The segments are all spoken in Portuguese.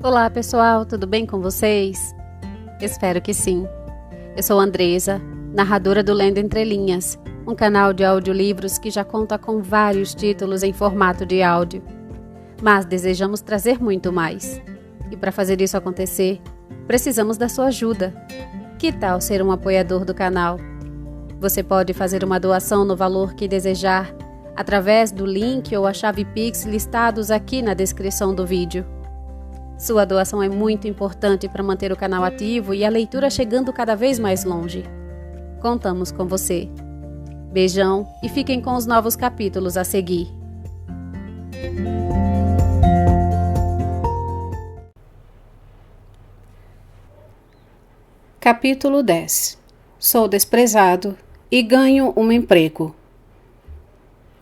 Olá pessoal, tudo bem com vocês? Espero que sim. Eu sou Andresa, narradora do Lendo Entre Linhas, um canal de audiolivros que já conta com vários títulos em formato de áudio. Mas desejamos trazer muito mais. E para fazer isso acontecer, precisamos da sua ajuda. Que tal ser um apoiador do canal? Você pode fazer uma doação no valor que desejar, através do link ou a chave Pix listados aqui na descrição do vídeo. Sua doação é muito importante para manter o canal ativo e a leitura chegando cada vez mais longe. Contamos com você. Beijão e fiquem com os novos capítulos a seguir. Capítulo 10. Sou desprezado e ganho um emprego.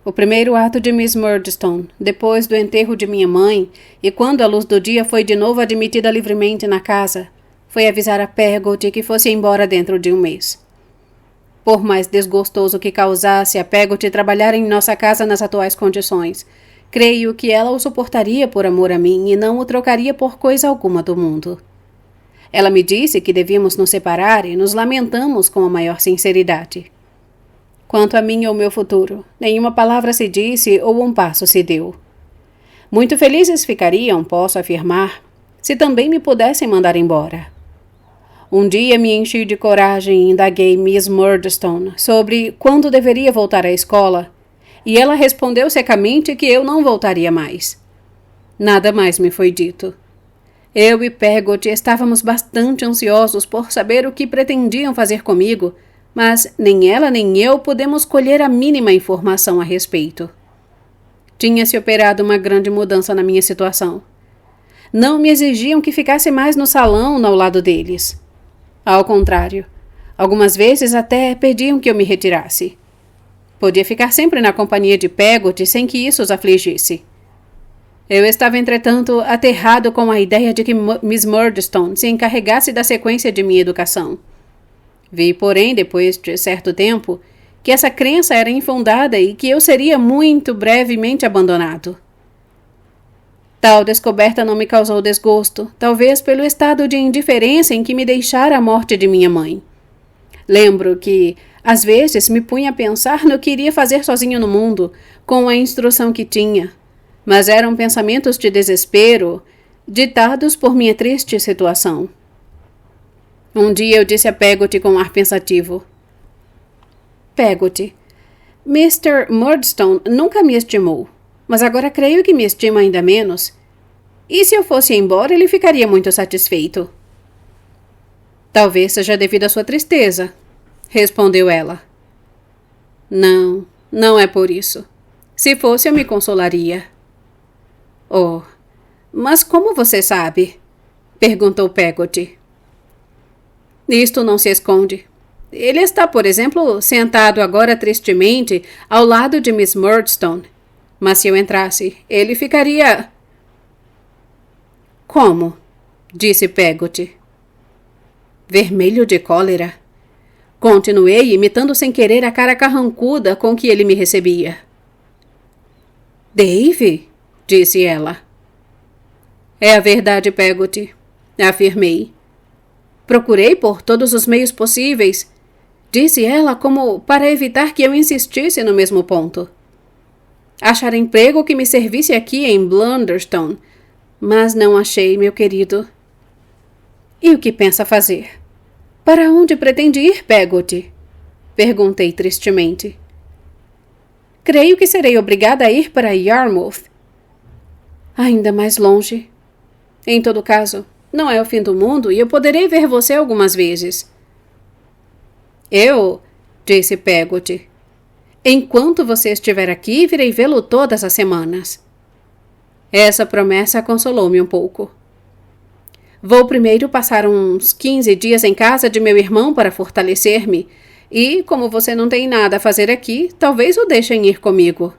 O primeiro ato de Miss Murdstone, depois do enterro de minha mãe, e quando a luz do dia foi de novo admitida livremente na casa, foi avisar a Peggot que fosse embora dentro de um mês. Por mais desgostoso que causasse a Peggot trabalhar em nossa casa nas atuais condições, creio que ela o suportaria por amor a mim e não o trocaria por coisa alguma do mundo. Ela me disse que devíamos nos separar e nos lamentamos com a maior sinceridade. Quanto a mim e ao meu futuro, nenhuma palavra se disse ou um passo se deu. Muito felizes ficariam, posso afirmar, se também me pudessem mandar embora. Um dia me enchi de coragem e indaguei Miss Murdstone sobre quando deveria voltar à escola, e ela respondeu secamente que eu não voltaria mais. Nada mais me foi dito. Eu e Peggot estávamos bastante ansiosos por saber o que pretendiam fazer comigo, mas nem ela nem eu pudemos colher a mínima informação a respeito. Tinha-se operado uma grande mudança na minha situação. Não me exigiam que ficasse mais no salão ao lado deles. Ao contrário, algumas vezes até pediam que eu me retirasse. Podia ficar sempre na companhia de Peggot sem que isso os afligisse. Eu estava, entretanto, aterrado com a ideia de que Miss Murdstone se encarregasse da sequência de minha educação. Vi, porém, depois de certo tempo, que essa crença era infundada e que eu seria muito brevemente abandonado. Tal descoberta não me causou desgosto, talvez pelo estado de indiferença em que me deixara a morte de minha mãe. Lembro que, às vezes, me punha a pensar no que iria fazer sozinho no mundo, com a instrução que tinha, mas eram pensamentos de desespero, ditados por minha triste situação. Um dia eu disse a Peggot com um ar pensativo. Peggot, Mr. Murdstone nunca me estimou, mas agora creio que me estima ainda menos. E se eu fosse embora, ele ficaria muito satisfeito. Talvez seja devido à sua tristeza, respondeu ela. Não, não é por isso. Se fosse, eu me consolaria. Oh, mas como você sabe? Perguntou Peggot. Isto não se esconde. Ele está, por exemplo, sentado agora tristemente ao lado de Miss Murdstone. Mas se eu entrasse, ele ficaria... Como? Disse Peggot. Vermelho de cólera. Continuei, imitando sem querer a cara carrancuda com que ele me recebia. Dave? Disse ela. É a verdade, Peggot, afirmei. Procurei por todos os meios possíveis, disse ela como para evitar que eu insistisse no mesmo ponto. Achar emprego que me servisse aqui em Blunderstone, mas não achei, meu querido. E o que pensa fazer? Para onde pretende ir, Peggot? Perguntei tristemente. Creio que serei obrigada a ir para Yarmouth. Ainda mais longe. Em todo caso, não é o fim do mundo e eu poderei ver você algumas vezes. Eu, disse Peggot. Enquanto você estiver aqui, virei vê-lo todas as semanas. Essa promessa consolou-me um pouco. Vou primeiro passar uns 15 dias em casa de meu irmão para fortalecer-me e, como você não tem nada a fazer aqui, talvez o deixem ir comigo.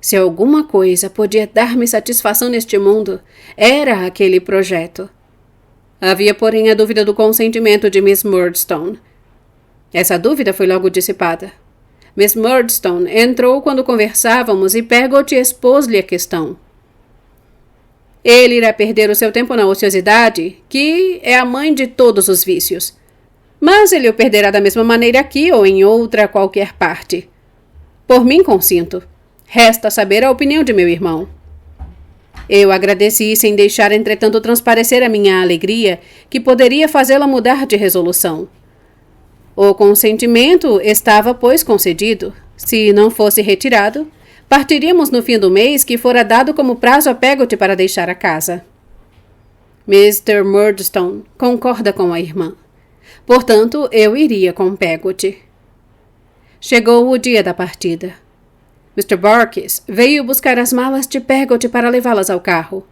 Se alguma coisa podia dar-me satisfação neste mundo, era aquele projeto. Havia, porém, a dúvida do consentimento de Miss Murdstone. Essa dúvida foi logo dissipada. Miss Murdstone entrou quando conversávamos e Peggot expôs-lhe a questão. Ele irá perder o seu tempo na ociosidade, que é a mãe de todos os vícios. Mas ele o perderá da mesma maneira aqui ou em outra qualquer parte. Por mim consinto. Resta saber a opinião de meu irmão. Eu agradeci sem deixar, entretanto, transparecer a minha alegria, que poderia fazê-la mudar de resolução. O consentimento estava, pois, concedido. Se não fosse retirado, partiríamos no fim do mês, que fora dado como prazo a Peggotty para deixar a casa. Mr. Murdstone concorda com a irmã. Portanto, eu iria com Peggotty. Chegou o dia da partida. Mr. Barkis veio buscar as malas de Peggotty para levá-las ao carro.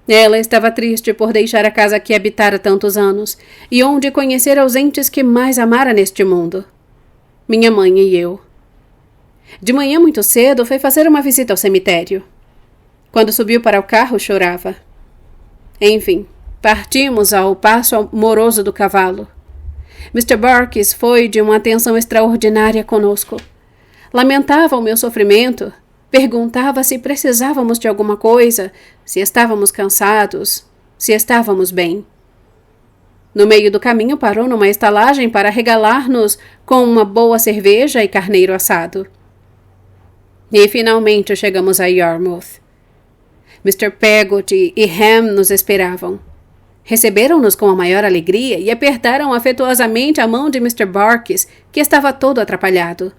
Ela estava triste por deixar a casa que habitara tantos anos e onde conhecera os entes que mais amara neste mundo. Minha mãe e eu. De manhã muito cedo foi fazer uma visita ao cemitério. Quando subiu para o carro, chorava. Enfim, partimos ao passo amoroso do cavalo. Mr. Barkis foi de uma atenção extraordinária conosco. Lamentava o meu sofrimento, perguntava se precisávamos de alguma coisa, se estávamos cansados, se estávamos bem. No meio do caminho parou numa estalagem para regalar-nos com uma boa cerveja e carneiro assado. E finalmente chegamos a Yarmouth. Mr. Peggotty e Ham nos esperavam. Receberam-nos com a maior alegria e apertaram afetuosamente a mão de Mr. Barkis, que estava todo atrapalhado.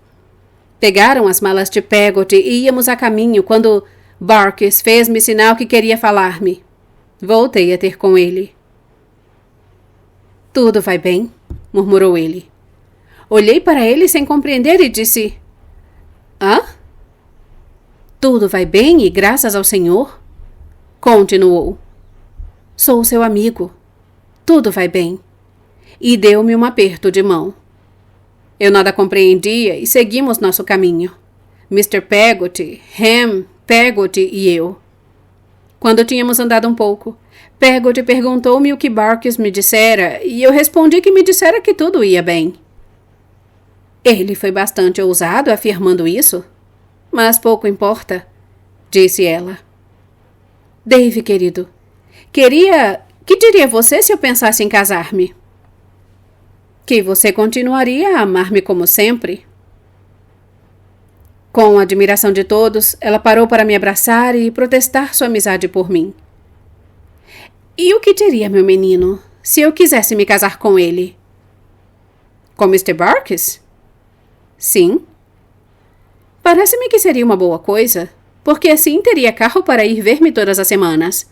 Pegaram as malas de Peggotty e íamos a caminho quando Barkis fez-me sinal que queria falar-me. Voltei a ter com ele. Tudo vai bem? Murmurou ele. Olhei para ele sem compreender e disse: Hã? Tudo vai bem e graças ao Senhor? Continuou. Sou seu amigo. Tudo vai bem. E deu-me um aperto de mão. Eu nada compreendia e seguimos nosso caminho. Mr. Peggotty, Ham, Peggotty e eu. Quando tínhamos andado um pouco, Peggotty perguntou-me o que Barkis me dissera e eu respondi que me dissera que tudo ia bem. Ele foi bastante ousado afirmando isso, mas pouco importa, disse ela. Dave, querido, que diria você se eu pensasse em casar-me? Que você continuaria a amar-me como sempre. Com a admiração de todos, ela parou para me abraçar e protestar sua amizade por mim. E o que diria, meu menino, se eu quisesse me casar com ele? Com Mr. Barkis? Sim. Parece-me que seria uma boa coisa, porque assim teria carro para ir ver-me todas as semanas.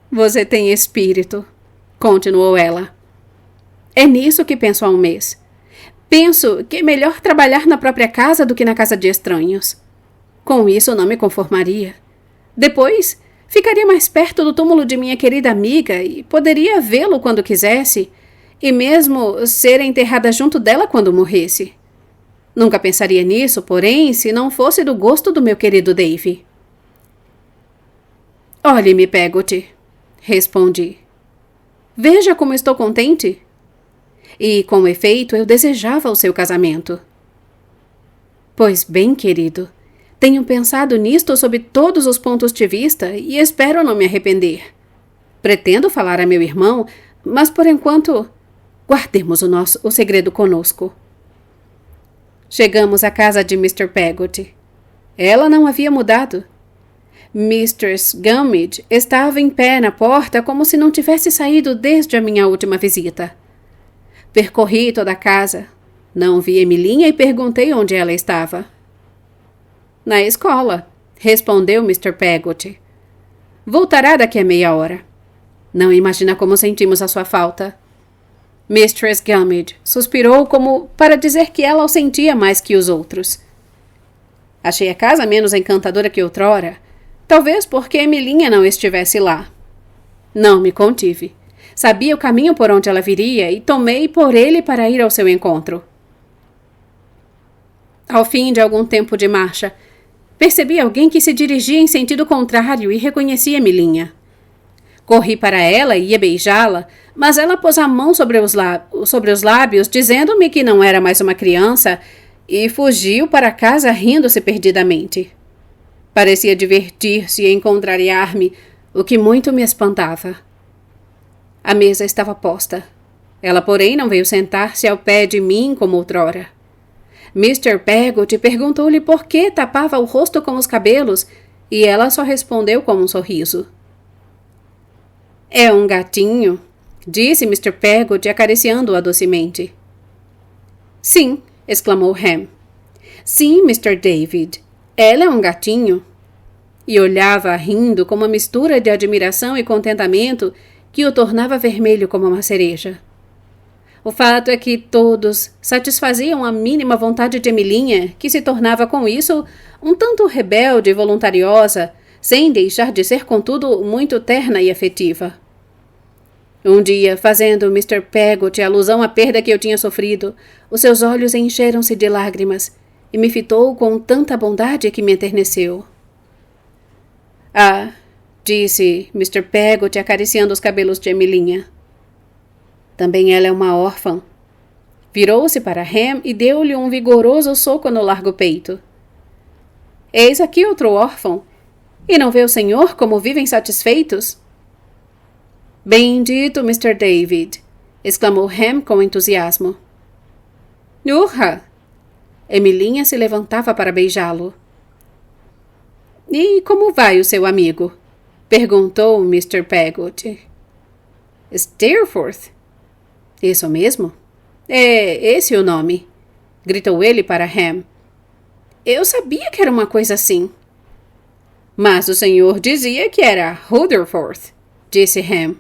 Você tem espírito, continuou ela. É nisso que penso há um mês. Penso que é melhor trabalhar na própria casa do que na casa de estranhos. Com isso não me conformaria. Depois, ficaria mais perto do túmulo de minha querida amiga e poderia vê-lo quando quisesse, e mesmo ser enterrada junto dela quando morresse. Nunca pensaria nisso, porém, se não fosse do gosto do meu querido Dave. Olhe-me, Peggotty, respondi. Veja como estou contente. E, com efeito, eu desejava o seu casamento. Pois bem, querido, tenho pensado nisto sob todos os pontos de vista e espero não me arrepender. Pretendo falar a meu irmão, mas, por enquanto, guardemos o segredo conosco. Chegamos à casa de Mr. Peggotty. Ela não havia mudado. Mistress Gummidge estava em pé na porta como se não tivesse saído desde a minha última visita. Percorri toda a casa. Não vi Emilinha e perguntei onde ela estava. Na escola, respondeu Mr. Peggotty. Voltará daqui a meia hora. Não imagina como sentimos a sua falta. Mistress Gummidge suspirou como para dizer que ela o sentia mais que os outros. Achei a casa menos encantadora que outrora, talvez porque Emilinha não estivesse lá. Não me contive. Sabia o caminho por onde ela viria e tomei por ele para ir ao seu encontro. Ao fim de algum tempo de marcha, percebi alguém que se dirigia em sentido contrário e reconheci Emilinha. Corri para ela e ia beijá-la, mas ela pôs a mão sobre os lábios, dizendo-me que não era mais uma criança, e fugiu para casa rindo-se perdidamente. Parecia divertir-se em contrariar-me, o que muito me espantava. A mesa estava posta. Ela, porém, não veio sentar-se ao pé de mim como outrora. Mr. Peggotty perguntou-lhe por que tapava o rosto com os cabelos, e ela só respondeu com um sorriso. É um gatinho, disse Mr. Peggotty, acariciando-a docemente. Sim, exclamou Ham. Sim, Mr. David, ela é um gatinho. E olhava rindo com uma mistura de admiração e contentamento que o tornava vermelho como uma cereja. O fato é que todos satisfaziam a mínima vontade de Emilinha, que se tornava com isso um tanto rebelde e voluntariosa, sem deixar de ser, contudo, muito terna e afetiva. Um dia, fazendo Mr. Peggotty alusão à perda que eu tinha sofrido, os seus olhos encheram-se de lágrimas e me fitou com tanta bondade que me enterneceu. Ah, disse Mr. Peggotty, acariciando os cabelos de Emilinha. Também ela é uma órfã. Virou-se para Ham e deu-lhe um vigoroso soco no largo peito. Eis aqui outro órfão. E não vê o senhor como vivem satisfeitos? Bendito, Mr. David! Exclamou Ham com entusiasmo. Urra! Emilinha se levantava para beijá-lo. E como vai o seu amigo? Perguntou Mr. Peggotty. Steerforth? Isso mesmo? É esse o nome, gritou ele para Ham. Eu sabia que era uma coisa assim. Mas o senhor dizia que era Rutherford, disse Ham.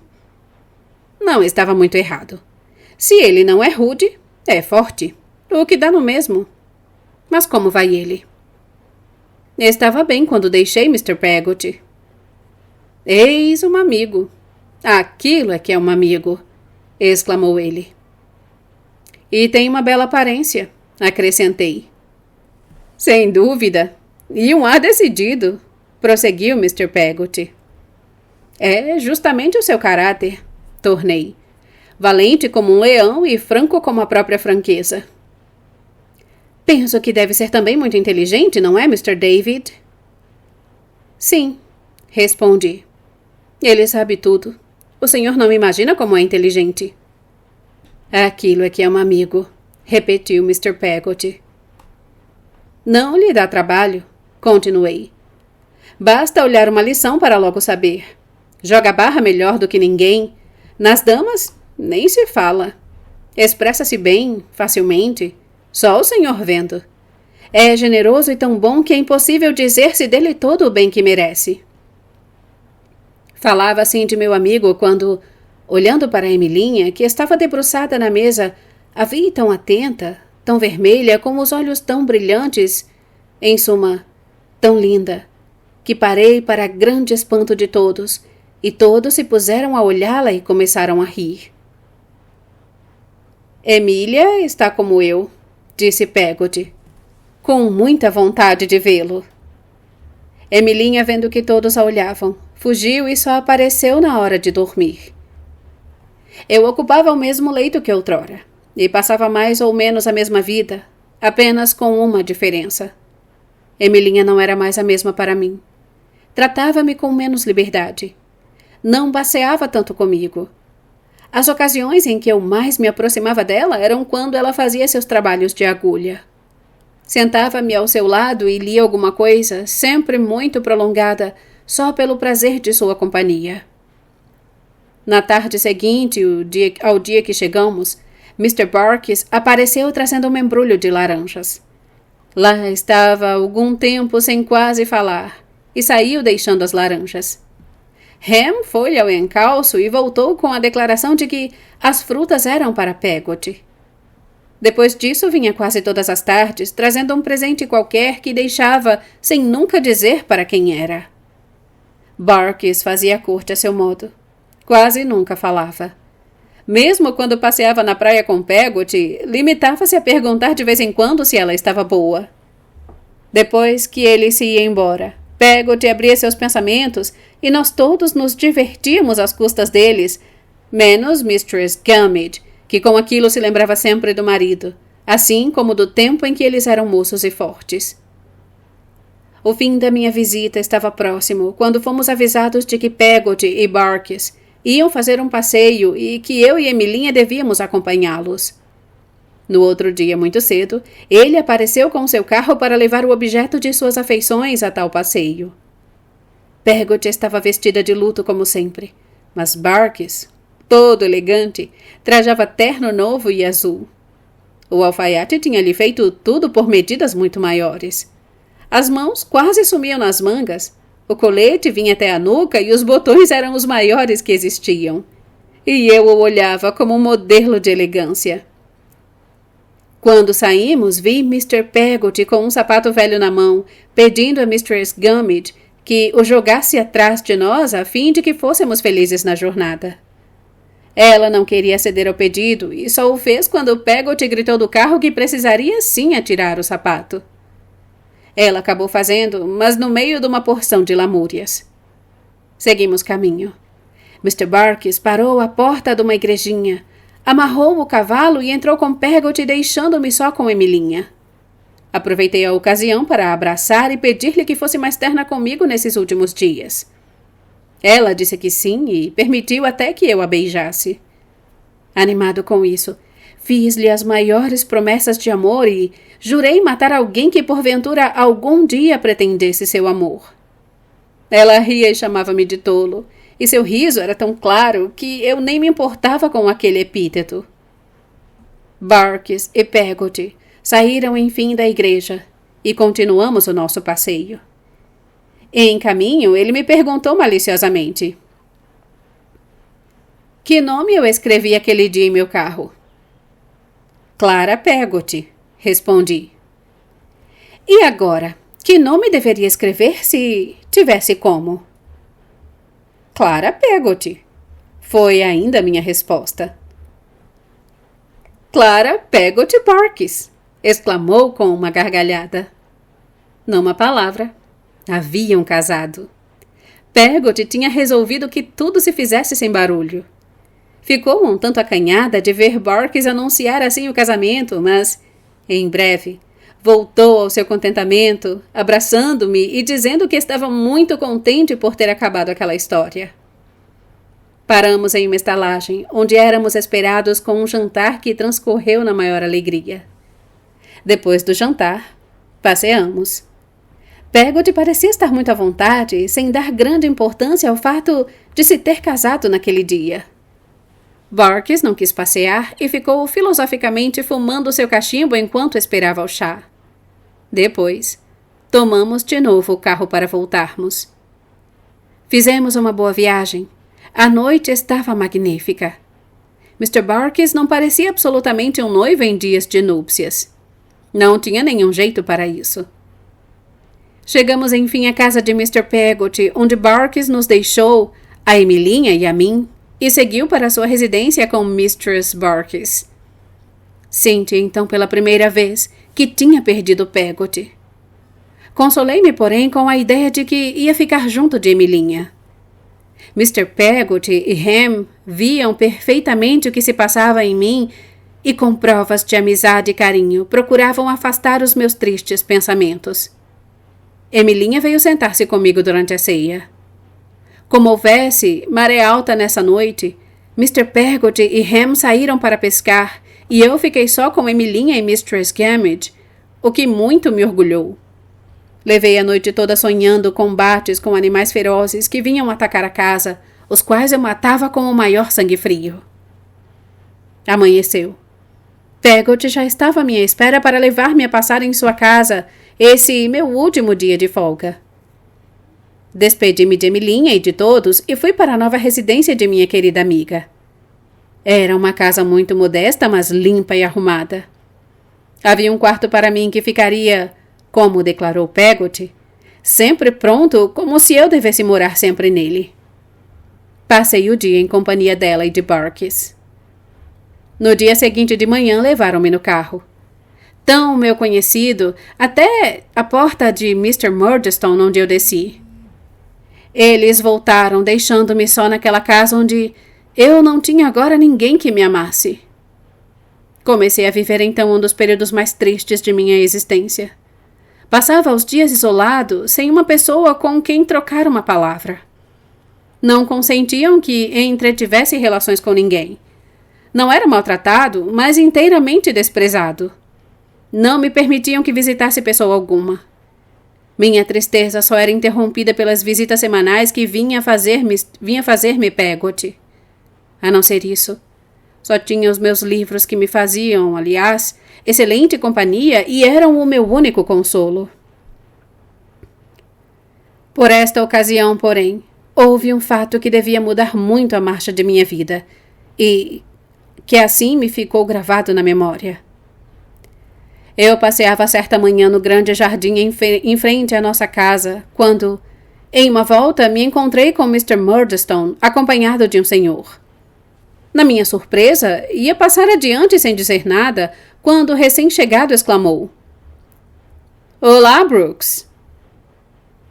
Não estava muito errado. Se ele não é rude, é forte, o que dá no mesmo. Mas como vai ele? Estava bem quando deixei Mr. Peggotty. Eis um amigo. Aquilo é que é um amigo, exclamou ele. E tem uma bela aparência, acrescentei. Sem dúvida, e um ar decidido, prosseguiu Mr. Peggotty. É justamente o seu caráter, tornei. Valente como um leão e franco como a própria franqueza. Penso que deve ser também muito inteligente, não é, Mr. David? Sim, respondi. Ele sabe tudo. O senhor não imagina como é inteligente. Aquilo é que é um amigo, repetiu Mr. Peggotty. Não lhe dá trabalho, continuei. Basta olhar uma lição para logo saber. Joga barra melhor do que ninguém. Nas damas, nem se fala. Expressa-se bem, facilmente. Só o senhor vendo. É generoso e tão bom que é impossível dizer-se dele todo o bem que merece. Falava assim de meu amigo quando, olhando para Emilinha, que estava debruçada na mesa, a vi tão atenta, tão vermelha, com os olhos tão brilhantes, em suma, tão linda, que parei para grande espanto de todos, e todos se puseram a olhá-la e começaram a rir. Emília está como eu, disse Peggotty, com muita vontade de vê-lo. Emilinha, vendo que todos a olhavam, fugiu e só apareceu na hora de dormir. Eu ocupava o mesmo leito que outrora, e passava mais ou menos a mesma vida, apenas com uma diferença. Emilinha não era mais a mesma para mim. Tratava-me com menos liberdade. Não passeava tanto comigo. As ocasiões em que eu mais me aproximava dela eram quando ela fazia seus trabalhos de agulha. Sentava-me ao seu lado e lia alguma coisa, sempre muito prolongada, só pelo prazer de sua companhia. Na tarde seguinte, ao dia que chegamos, Mr. Barkis apareceu trazendo um embrulho de laranjas. Lá estava algum tempo sem quase falar, e saiu deixando as laranjas. Ham foi ao encalço e voltou com a declaração de que as frutas eram para Peggotty. Depois disso vinha quase todas as tardes, trazendo um presente qualquer que deixava sem nunca dizer para quem era. Barkis fazia corte a seu modo. Quase nunca falava. Mesmo quando passeava na praia com Peggotty, limitava-se a perguntar de vez em quando se ela estava boa. Depois que ele se ia embora, Peggotty abria seus pensamentos e nós todos nos divertíamos às custas deles, menos Mistress Gummidge, que com aquilo se lembrava sempre do marido, assim como do tempo em que eles eram moços e fortes. O fim da minha visita estava próximo, quando fomos avisados de que Peggotty e Barkis iam fazer um passeio e que eu e Emilinha devíamos acompanhá-los. No outro dia, muito cedo, ele apareceu com seu carro para levar o objeto de suas afeições a tal passeio. Peggotty estava vestida de luto como sempre, mas Barkis, todo elegante, trajava terno novo e azul. O alfaiate tinha lhe feito tudo por medidas muito maiores. As mãos quase sumiam nas mangas, o colete vinha até a nuca e os botões eram os maiores que existiam. E eu o olhava como um modelo de elegância. Quando saímos, vi Mr. Peggotty com um sapato velho na mão, pedindo a Mistress Gummidge que o jogasse atrás de nós a fim de que fôssemos felizes na jornada. Ela não queria ceder ao pedido e só o fez quando Peggotty gritou do carro que precisaria sim atirar o sapato. Ela acabou fazendo, mas no meio de uma porção de lamúrias. Seguimos caminho. Mr. Barkis parou à porta de uma igrejinha, amarrou o cavalo e entrou com Peggotty, deixando-me só com Emilinha. Aproveitei a ocasião para a abraçar e pedir-lhe que fosse mais terna comigo nesses últimos dias. Ela disse que sim e permitiu até que eu a beijasse. Animado com isso, fiz-lhe as maiores promessas de amor e jurei matar alguém que porventura algum dia pretendesse seu amor. Ela ria e chamava-me de tolo, e seu riso era tão claro que eu nem me importava com aquele epíteto. Barkis e Peggotty saíram enfim da igreja e continuamos o nosso passeio. Em caminho, ele me perguntou maliciosamente: que nome eu escrevi aquele dia em meu carro? Clara Peggotty, respondi. E agora, que nome deveria escrever se tivesse como? Clara Peggotty, foi ainda minha resposta. Clara Peggotty Barkis, exclamou com uma gargalhada. Numa palavra, haviam casado. Peggotty tinha resolvido que tudo se fizesse sem barulho. Ficou um tanto acanhada de ver Barkis anunciar assim o casamento, mas, em breve, voltou ao seu contentamento, abraçando-me e dizendo que estava muito contente por ter acabado aquela história. Paramos em uma estalagem, onde éramos esperados com um jantar que transcorreu na maior alegria. Depois do jantar, passeamos. Peggotty parecia estar muito à vontade, sem dar grande importância ao fato de se ter casado naquele dia. Barkis não quis passear e ficou filosoficamente fumando seu cachimbo enquanto esperava o chá. Depois, tomamos de novo o carro para voltarmos. Fizemos uma boa viagem. A noite estava magnífica. Mr. Barkis não parecia absolutamente um noivo em dias de núpcias. Não tinha nenhum jeito para isso. Chegamos enfim à casa de Mr. Peggotty, onde Barkis nos deixou, a Emilinha e a mim, e seguiu para sua residência com Mistress Barkis. Senti então pela primeira vez que tinha perdido Peggotty. Consolei-me, porém, com a ideia de que ia ficar junto de Emilinha. Mr. Peggotty e Ham viam perfeitamente o que se passava em mim e, com provas de amizade e carinho, procuravam afastar os meus tristes pensamentos. Emilinha veio sentar-se comigo durante a ceia. Como houvesse maré alta nessa noite, Mr. Peggotty e Ham saíram para pescar e eu fiquei só com Emilinha e Mistress Gummidge, o que muito me orgulhou. Levei a noite toda sonhando combates com animais ferozes que vinham atacar a casa, os quais eu matava com o maior sangue frio. Amanheceu. Peggotty já estava à minha espera para levar-me a passar em sua casa esse meu último dia de folga. Despedi-me de Emilinha e de todos e fui para a nova residência de minha querida amiga. Era uma casa muito modesta, mas limpa e arrumada. Havia um quarto para mim que ficaria, como declarou Peggotty, sempre pronto, como se eu devesse morar sempre nele. Passei o dia em companhia dela e de Barkis. No dia seguinte de manhã levaram-me no carro. Tão meu conhecido, até a porta de Mr. Murdstone, onde eu desci. Eles voltaram, deixando-me só naquela casa onde eu não tinha agora ninguém que me amasse. Comecei a viver então um dos períodos mais tristes de minha existência. Passava os dias isolado, sem uma pessoa com quem trocar uma palavra. Não consentiam que entretivesse relações com ninguém. Não era maltratado, mas inteiramente desprezado. Não me permitiam que visitasse pessoa alguma. Minha tristeza só era interrompida pelas visitas semanais que vinha fazer-me Peggotty. A não ser isso, só tinha os meus livros que me faziam, aliás, excelente companhia e eram o meu único consolo. Por esta ocasião, porém, houve um fato que devia mudar muito a marcha de minha vida e que assim me ficou gravado na memória. Eu passeava certa manhã no grande jardim em frente à nossa casa, quando, em uma volta, me encontrei com Mr. Murdstone, acompanhado de um senhor. Na minha surpresa, ia passar adiante sem dizer nada, quando o recém-chegado exclamou: "Olá, Brooks."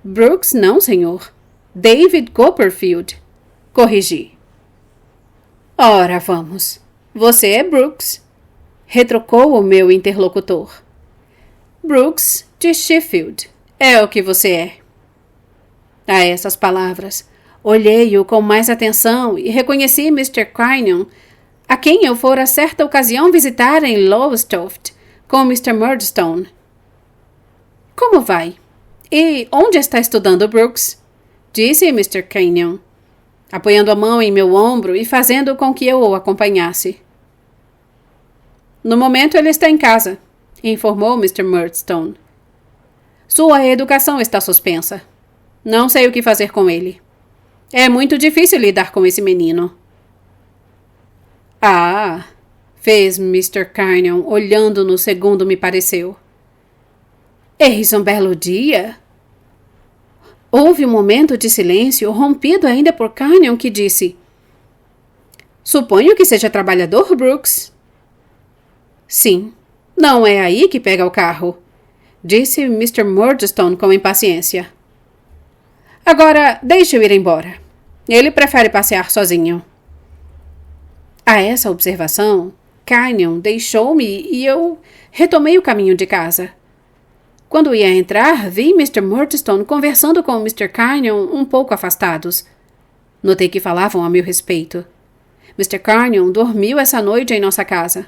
"Brooks não, senhor. David Copperfield." Corrigi. "Ora, vamos. Você é Brooks." Retrucou o meu interlocutor. "Brooks de Sheffield. É o que você é." A essas palavras, olhei-o com mais atenção e reconheci Mr. Quinion, a quem eu fora certa ocasião visitar em Lowestoft com Mr. Murdstone. "Como vai? E onde está estudando, Brooks?" disse Mr. Quinion, apoiando a mão em meu ombro e fazendo com que eu o acompanhasse. "No momento ele está em casa", informou Mr. Murdstone. "Sua educação está suspensa. Não sei o que fazer com ele. É muito difícil lidar com esse menino." "Ah", fez Mr. Quinion, olhando-no segundo me pareceu. "Eis um belo dia." Houve um momento de silêncio, rompido ainda por Quinion, que disse: "Suponho que seja trabalhador, Brooks." "Sim, não é aí que pega o carro", disse Mr. Murdstone com impaciência. "Agora, deixe-o ir embora. Ele prefere passear sozinho." A essa observação, Quinion deixou-me e eu retomei o caminho de casa. Quando ia entrar, vi Mr. Murdstone conversando com Mr. Quinion um pouco afastados. Notei que falavam a meu respeito. Mr. Quinion dormiu essa noite em nossa casa.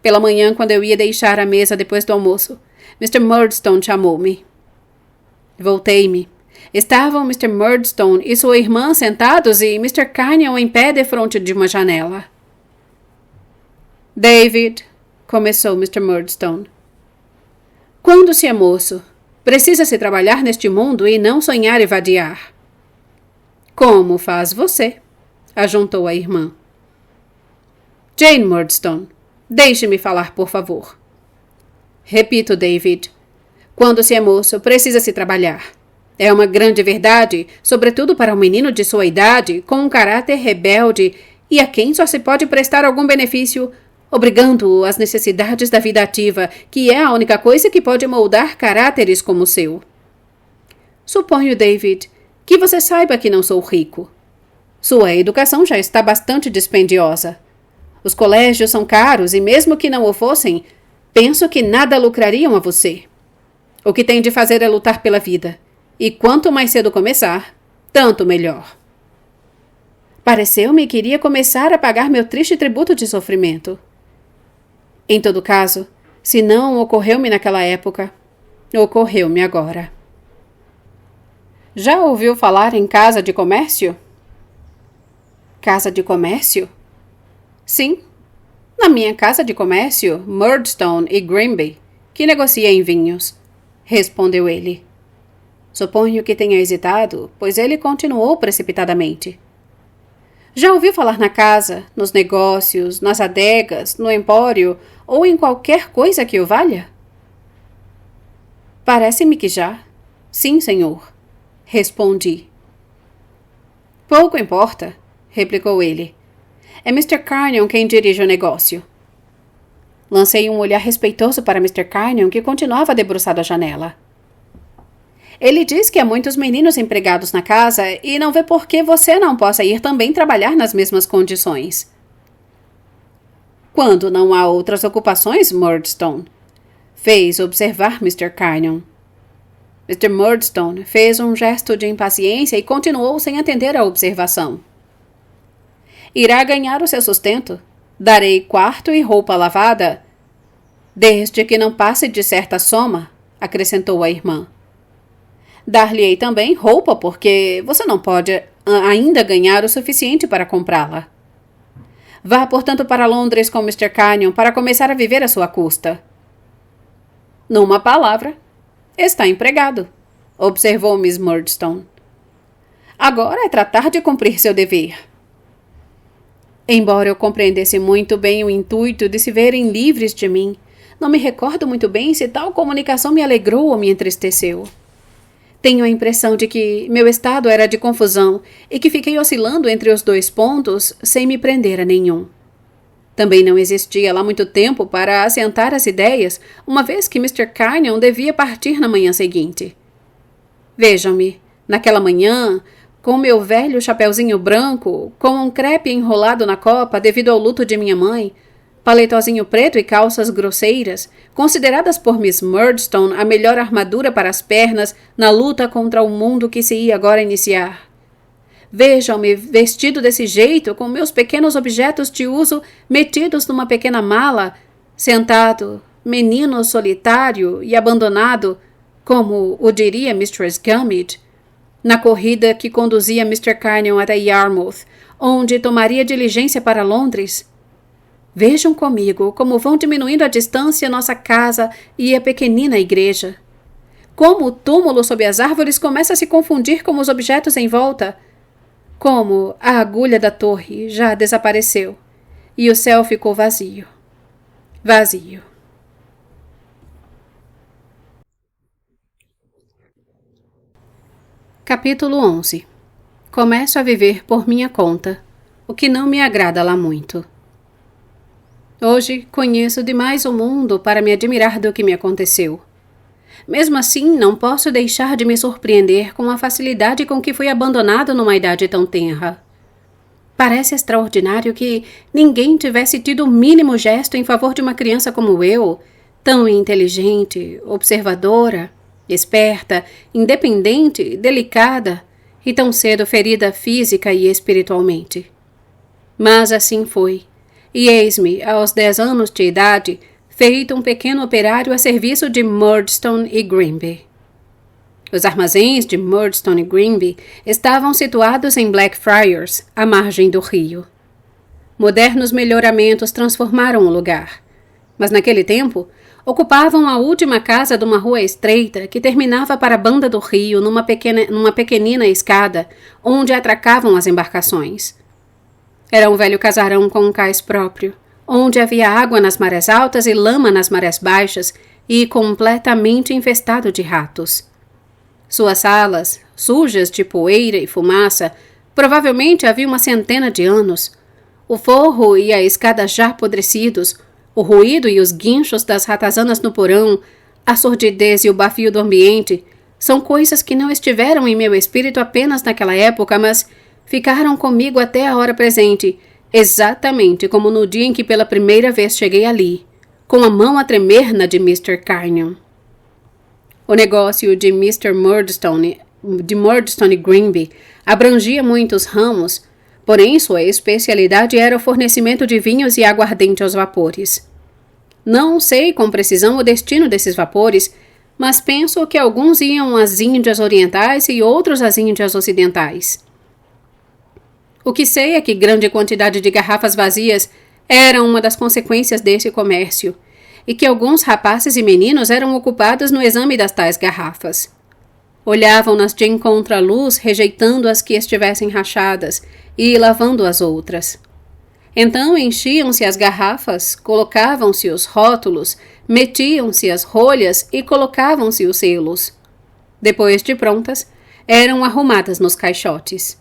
Pela manhã, quando eu ia deixar a mesa depois do almoço, Mr. Murdstone chamou-me. Voltei-me. Estavam Mr. Murdstone e sua irmã sentados e Mr. Quinion em pé defronte de uma janela. "David", começou Mr. Murdstone, "quando se é moço, precisa-se trabalhar neste mundo e não sonhar e vadiar." "Como faz você?" ajuntou a irmã. "Jane Murdstone, deixe-me falar, por favor." "Repito, David, quando se é moço, precisa-se trabalhar. É uma grande verdade, sobretudo para um menino de sua idade, com um caráter rebelde e a quem só se pode prestar algum benefício, obrigando-o às necessidades da vida ativa, que é a única coisa que pode moldar caráteres como o seu. Suponho, David, que você saiba que não sou rico. Sua educação já está bastante dispendiosa. Os colégios são caros e, mesmo que não o fossem, penso que nada lucrariam a você. O que tem de fazer é lutar pela vida. E quanto mais cedo começar, tanto melhor." Pareceu-me que iria começar a pagar meu triste tributo de sofrimento. Em todo caso, se não ocorreu-me naquela época, ocorreu-me agora. "Já ouviu falar em casa de comércio?" "Casa de comércio?" "Sim. Na minha casa de comércio, Murdstone e Grimby, que negocia em vinhos", respondeu ele. Suponho que tenha hesitado, pois ele continuou precipitadamente. "Já ouviu falar na casa, nos negócios, nas adegas, no empório ou em qualquer coisa que o valha?" "Parece-me que já. Sim, senhor", respondi. "Pouco importa", replicou ele. "É Mr. Quinion quem dirige o negócio." Lancei um olhar respeitoso para Mr. Quinion, que continuava debruçado à janela. "Ele diz que há muitos meninos empregados na casa e não vê por que você não possa ir também trabalhar nas mesmas condições." "Quando não há outras ocupações, Murdstone? fez observar Mr. Carney. Mr. Murdstone fez um gesto de impaciência e continuou sem atender à observação. Irá ganhar o seu sustento. Darei quarto e roupa lavada. Desde que não passe de certa soma, acrescentou a irmã. Dar-lhe-ei também roupa, porque você não pode ainda ganhar o suficiente para comprá-la. Vá, portanto, para Londres com Mr. Carney para começar a viver à sua custa. Numa palavra, está empregado, observou Miss Murdstone. Agora é tratar de cumprir seu dever. Embora eu compreendesse muito bem o intuito de se verem livres de mim, não me recordo muito bem se tal comunicação me alegrou ou me entristeceu. Tenho a impressão de que meu estado era de confusão e que fiquei oscilando entre os dois pontos sem me prender a nenhum. Também não existia lá muito tempo para assentar as ideias, uma vez que Mr. Carney devia partir na manhã seguinte. Vejam-me, naquela manhã, com meu velho chapeuzinho branco, com um crepe enrolado na copa devido ao luto de minha mãe, paletozinho preto e calças grosseiras, consideradas por Miss Murdstone a melhor armadura para as pernas na luta contra o mundo que se ia agora iniciar. Vejam-me vestido desse jeito, com meus pequenos objetos de uso metidos numa pequena mala, sentado, menino solitário e abandonado, como o diria Mistress Gummidge, na corrida que conduzia Mr. Carney até Yarmouth, onde tomaria diligência para Londres. Vejam comigo como vão diminuindo a distância nossa casa e a pequenina igreja. Como o túmulo sob as árvores começa a se confundir com os objetos em volta. Como a agulha da torre já desapareceu e o céu ficou vazio. Vazio. Capítulo 11. Começo a viver por minha conta, o que não me agrada lá muito. Hoje conheço demais o mundo para me admirar do que me aconteceu. Mesmo assim, não posso deixar de me surpreender com a facilidade com que fui abandonado numa idade tão tenra. Parece extraordinário que ninguém tivesse tido o mínimo gesto em favor de uma criança como eu, tão inteligente, observadora, esperta, independente, delicada e tão cedo ferida física e espiritualmente. Mas assim foi, e eis-me, aos 10 anos de idade, feito um pequeno operário a serviço de Murdstone e Grimby. Os armazéns de Murdstone e Grimby estavam situados em Blackfriars, à margem do rio. Modernos melhoramentos transformaram o lugar, mas naquele tempo ocupavam a última casa de uma rua estreita que terminava para a banda do rio numa pequenina escada onde atracavam as embarcações. Era um velho casarão com um cais próprio, onde havia água nas marés altas e lama nas marés baixas e completamente infestado de ratos. Suas salas, sujas de poeira e fumaça, provavelmente havia uma centena de anos. O forro e a escada já apodrecidos, o ruído e os guinchos das ratazanas no porão, a sordidez e o bafio do ambiente, são coisas que não estiveram em meu espírito apenas naquela época, mas ficaram comigo até a hora presente, exatamente como no dia em que pela primeira vez cheguei ali, com a mão a tremer na de Mr. Carney. O negócio de Murdstone Grimby abrangia muitos ramos, porém sua especialidade era o fornecimento de vinhos e aguardente aos vapores. Não sei com precisão o destino desses vapores, mas penso que alguns iam às Índias Orientais e outros às Índias Ocidentais. O que sei é que grande quantidade de garrafas vazias era uma das consequências desse comércio, e que alguns rapazes e meninos eram ocupados no exame das tais garrafas. Olhavam-nas de encontra-luz, rejeitando as que estivessem rachadas e lavando as outras. Então enchiam-se as garrafas, colocavam-se os rótulos, metiam-se as rolhas e colocavam-se os selos. Depois de prontas, eram arrumadas nos caixotes.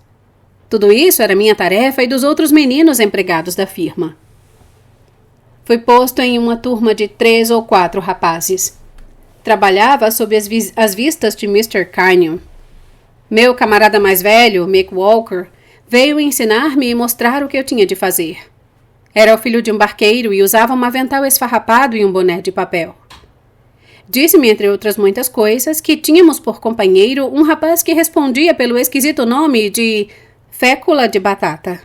Tudo isso era minha tarefa e dos outros meninos empregados da firma. Fui posto em uma turma de 3 ou 4 rapazes. Trabalhava sob as vistas de Mr. Carney. Meu camarada mais velho, Mick Walker, veio ensinar-me e mostrar o que eu tinha de fazer. Era o filho de um barqueiro e usava um avental esfarrapado e um boné de papel. Disse-me, entre outras muitas coisas, que tínhamos por companheiro um rapaz que respondia pelo esquisito nome de Fécula de Batata.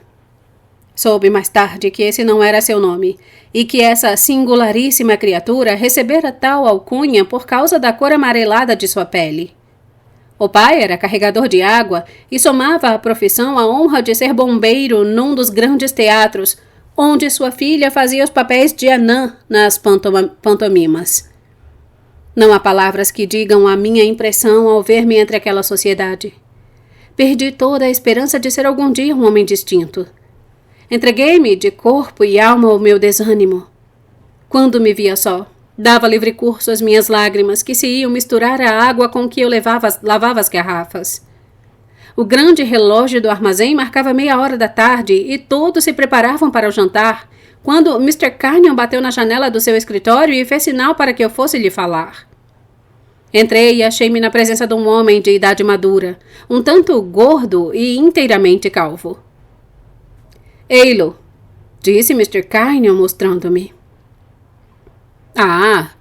Soube mais tarde que esse não era seu nome, e que essa singularíssima criatura recebera tal alcunha por causa da cor amarelada de sua pele. O pai era carregador de água e somava à profissão a honra de ser bombeiro num dos grandes teatros, onde sua filha fazia os papéis de anã nas pantomimas. Não há palavras que digam a minha impressão ao ver-me entre aquela sociedade. Perdi toda a esperança de ser algum dia um homem distinto. Entreguei-me de corpo e alma ao meu desânimo. Quando me via só, dava livre curso às minhas lágrimas, que se iam misturar à água com que eu lavava as garrafas. O grande relógio do armazém marcava 6h da tarde e todos se preparavam para o jantar, quando Mr. Carnion bateu na janela do seu escritório e fez sinal para que eu fosse lhe falar. Entrei e achei-me na presença de um homem de idade madura, um tanto gordo e inteiramente calvo. Ei-lo, disse Mr. Carnion mostrando-me. Ah,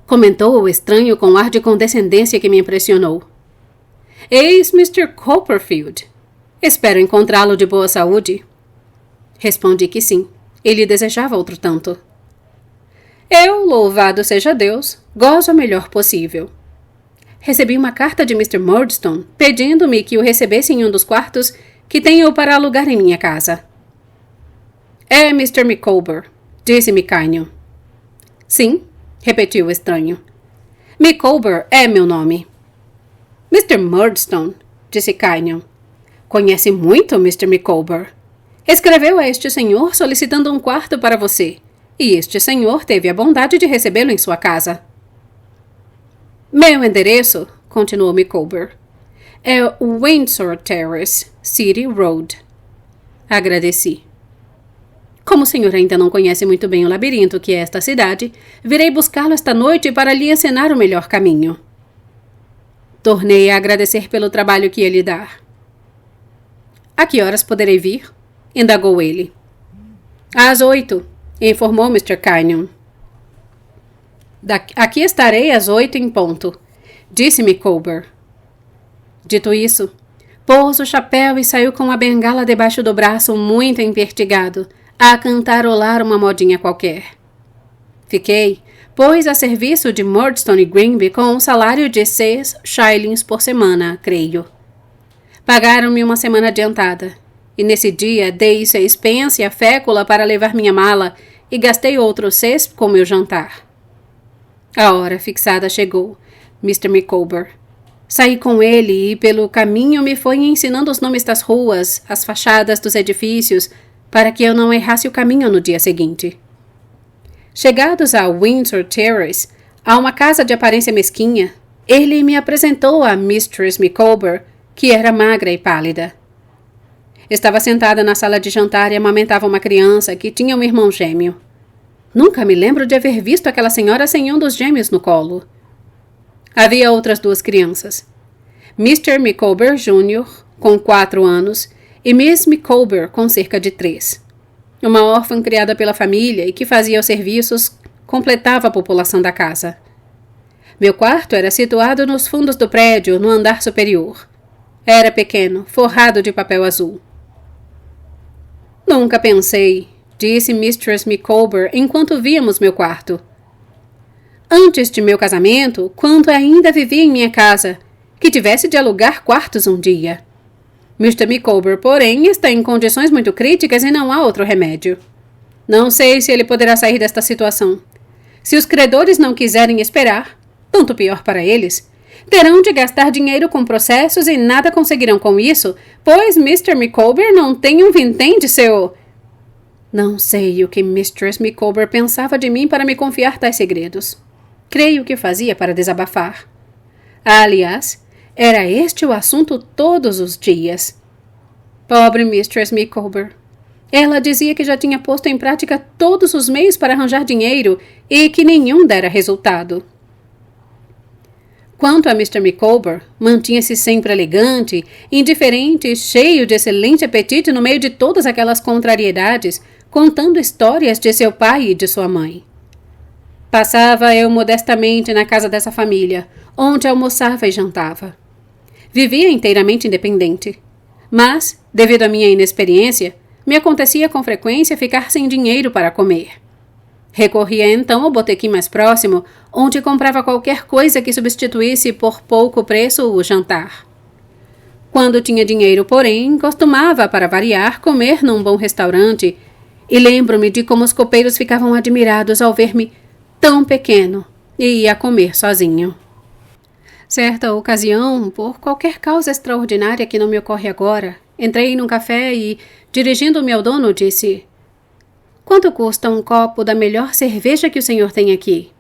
comentou o estranho com ar de condescendência que me impressionou. Eis Mr. Copperfield. Espero encontrá-lo de boa saúde. Respondi que sim. Ele desejava outro tanto. Eu, louvado seja Deus, gozo o melhor possível. Recebi uma carta de Mr. Murdstone pedindo-me que o recebesse em um dos quartos que tenho para alugar em minha casa. É Mr. Micawber, disse-me Carnion. Sim, repetiu o estranho. Micawber é meu nome. Mr. Murdstone, disse Carnion. Conhece muito Mr. Micawber. Escreveu a este senhor solicitando um quarto para você, e este senhor teve a bondade de recebê-lo em sua casa. Meu endereço, continuou Micawber, é Windsor Terrace, City Road. Agradeci. Como o senhor ainda não conhece muito bem o labirinto que é esta cidade, virei buscá-lo esta noite para lhe ensinar o melhor caminho. Tornei a agradecer pelo trabalho que ia lhe dar. A que horas poderei vir? Indagou ele. Às 8, informou Mr. Carnion. Aqui estarei às 8 em ponto, disse Micawber. Dito isso, pôs o chapéu e saiu com a bengala debaixo do braço, muito envertigado, a cantarolar uma modinha qualquer. Fiquei, pois, a serviço de Murdstone e Grinby com um salário de 6 shillings por semana, creio. Pagaram-me uma semana adiantada, e nesse dia dei 6 pence à Fécula para levar minha mala e gastei outros 6 com meu jantar. A hora fixada chegou, Mr. Micawber. Saí com ele e pelo caminho me foi ensinando os nomes das ruas, as fachadas dos edifícios, para que eu não errasse o caminho no dia seguinte. Chegados a Windsor Terrace, a uma casa de aparência mesquinha, ele me apresentou a Mistress Micawber, que era magra e pálida. Estava sentada na sala de jantar e amamentava uma criança que tinha um irmão gêmeo. Nunca me lembro de haver visto aquela senhora sem um dos gêmeos no colo. Havia outras 2 crianças. Mr. Micawber Jr., com 4 anos, e Miss Micawber, com cerca de 3. Uma órfã criada pela família e que fazia os serviços completava a população da casa. Meu quarto era situado nos fundos do prédio, no andar superior. Era pequeno, forrado de papel azul. Nunca pensei, disse Mistress Micawber enquanto víamos meu quarto. Antes de meu casamento, quando ainda vivia em minha casa, que tivesse de alugar quartos um dia. Mr. Micawber, porém, está em condições muito críticas e não há outro remédio. Não sei se ele poderá sair desta situação. Se os credores não quiserem esperar, tanto pior para eles, terão de gastar dinheiro com processos e nada conseguirão com isso, pois Mr. Micawber não tem um vintém de seu... Não sei o que Mistress Micawber pensava de mim para me confiar tais segredos. Creio que fazia para desabafar. Aliás, era este o assunto todos os dias. Pobre Mistress Micawber. Ela dizia que já tinha posto em prática todos os meios para arranjar dinheiro e que nenhum dera resultado. Quanto a Mr. Micawber, mantinha-se sempre elegante, indiferente e cheio de excelente apetite no meio de todas aquelas contrariedades, contando histórias de seu pai e de sua mãe. Passava eu modestamente na casa dessa família, onde almoçava e jantava. Vivia inteiramente independente. Mas, devido à minha inexperiência, me acontecia com frequência ficar sem dinheiro para comer. Recorria então ao botequim mais próximo, onde comprava qualquer coisa que substituísse por pouco preço o jantar. Quando tinha dinheiro, porém, costumava, para variar, comer num bom restaurante, e lembro-me de como os copeiros ficavam admirados ao ver-me tão pequeno e ia comer sozinho. Certa ocasião, por qualquer causa extraordinária que não me ocorre agora, entrei num café e, dirigindo-me ao dono, disse: "Quanto custa um copo da melhor cerveja que o senhor tem aqui?"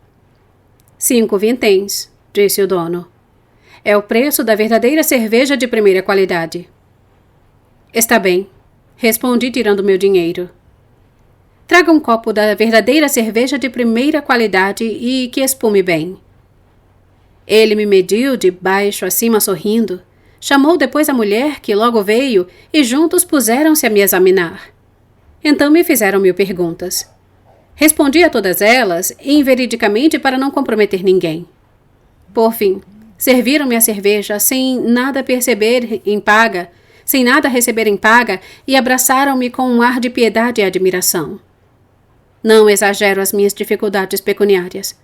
5 vinténs, disse o dono. "É o preço da verdadeira cerveja de primeira qualidade." "Está bem", respondi tirando meu dinheiro. "Traga um copo da verdadeira cerveja de primeira qualidade e que espume bem." Ele me mediu de baixo a cima sorrindo, chamou depois a mulher, que logo veio, e juntos puseram-se a me examinar. Então me fizeram 1000 perguntas. Respondi a todas elas, inveridicamente para não comprometer ninguém. Por fim, serviram-me a cerveja sem nada receber em paga, e abraçaram-me com um ar de piedade e admiração. Não exagero as minhas dificuldades pecuniárias.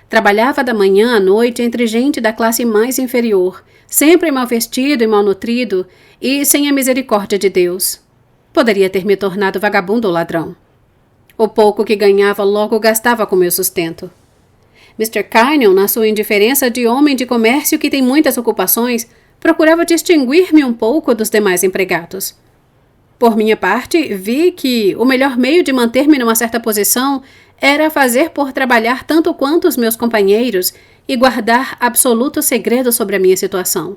Trabalhava da manhã à noite entre gente da classe mais inferior, sempre mal vestido e mal nutrido, e sem a misericórdia de Deus. Poderia ter me tornado vagabundo ou ladrão. O pouco que ganhava logo gastava com meu sustento. Mr. Kynon, na sua indiferença de homem de comércio que tem muitas ocupações, procurava distinguir-me um pouco dos demais empregados. Por minha parte, vi que o melhor meio de manter-me numa certa posição era fazer por trabalhar tanto quanto os meus companheiros e guardar absoluto segredo sobre a minha situação.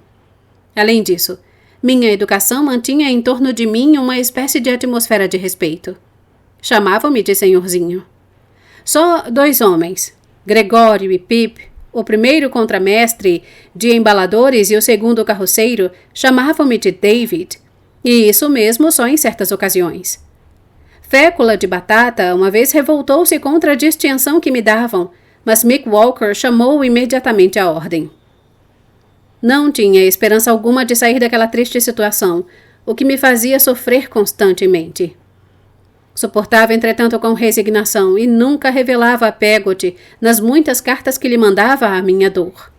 Além disso, minha educação mantinha em torno de mim uma espécie de atmosfera de respeito. Chamavam-me de senhorzinho. Só 2 homens, Gregório e Pip, o primeiro contramestre de embaladores e o segundo carroceiro, chamavam-me de David, e isso mesmo só em certas ocasiões. Fécula de Batata uma vez revoltou-se contra a distinção que me davam, mas Mick Walker chamou imediatamente a ordem. Não tinha esperança alguma de sair daquela triste situação, o que me fazia sofrer constantemente. Suportava, entretanto, com resignação e nunca revelava a Peggotty, nas muitas cartas que lhe mandava, a minha dor.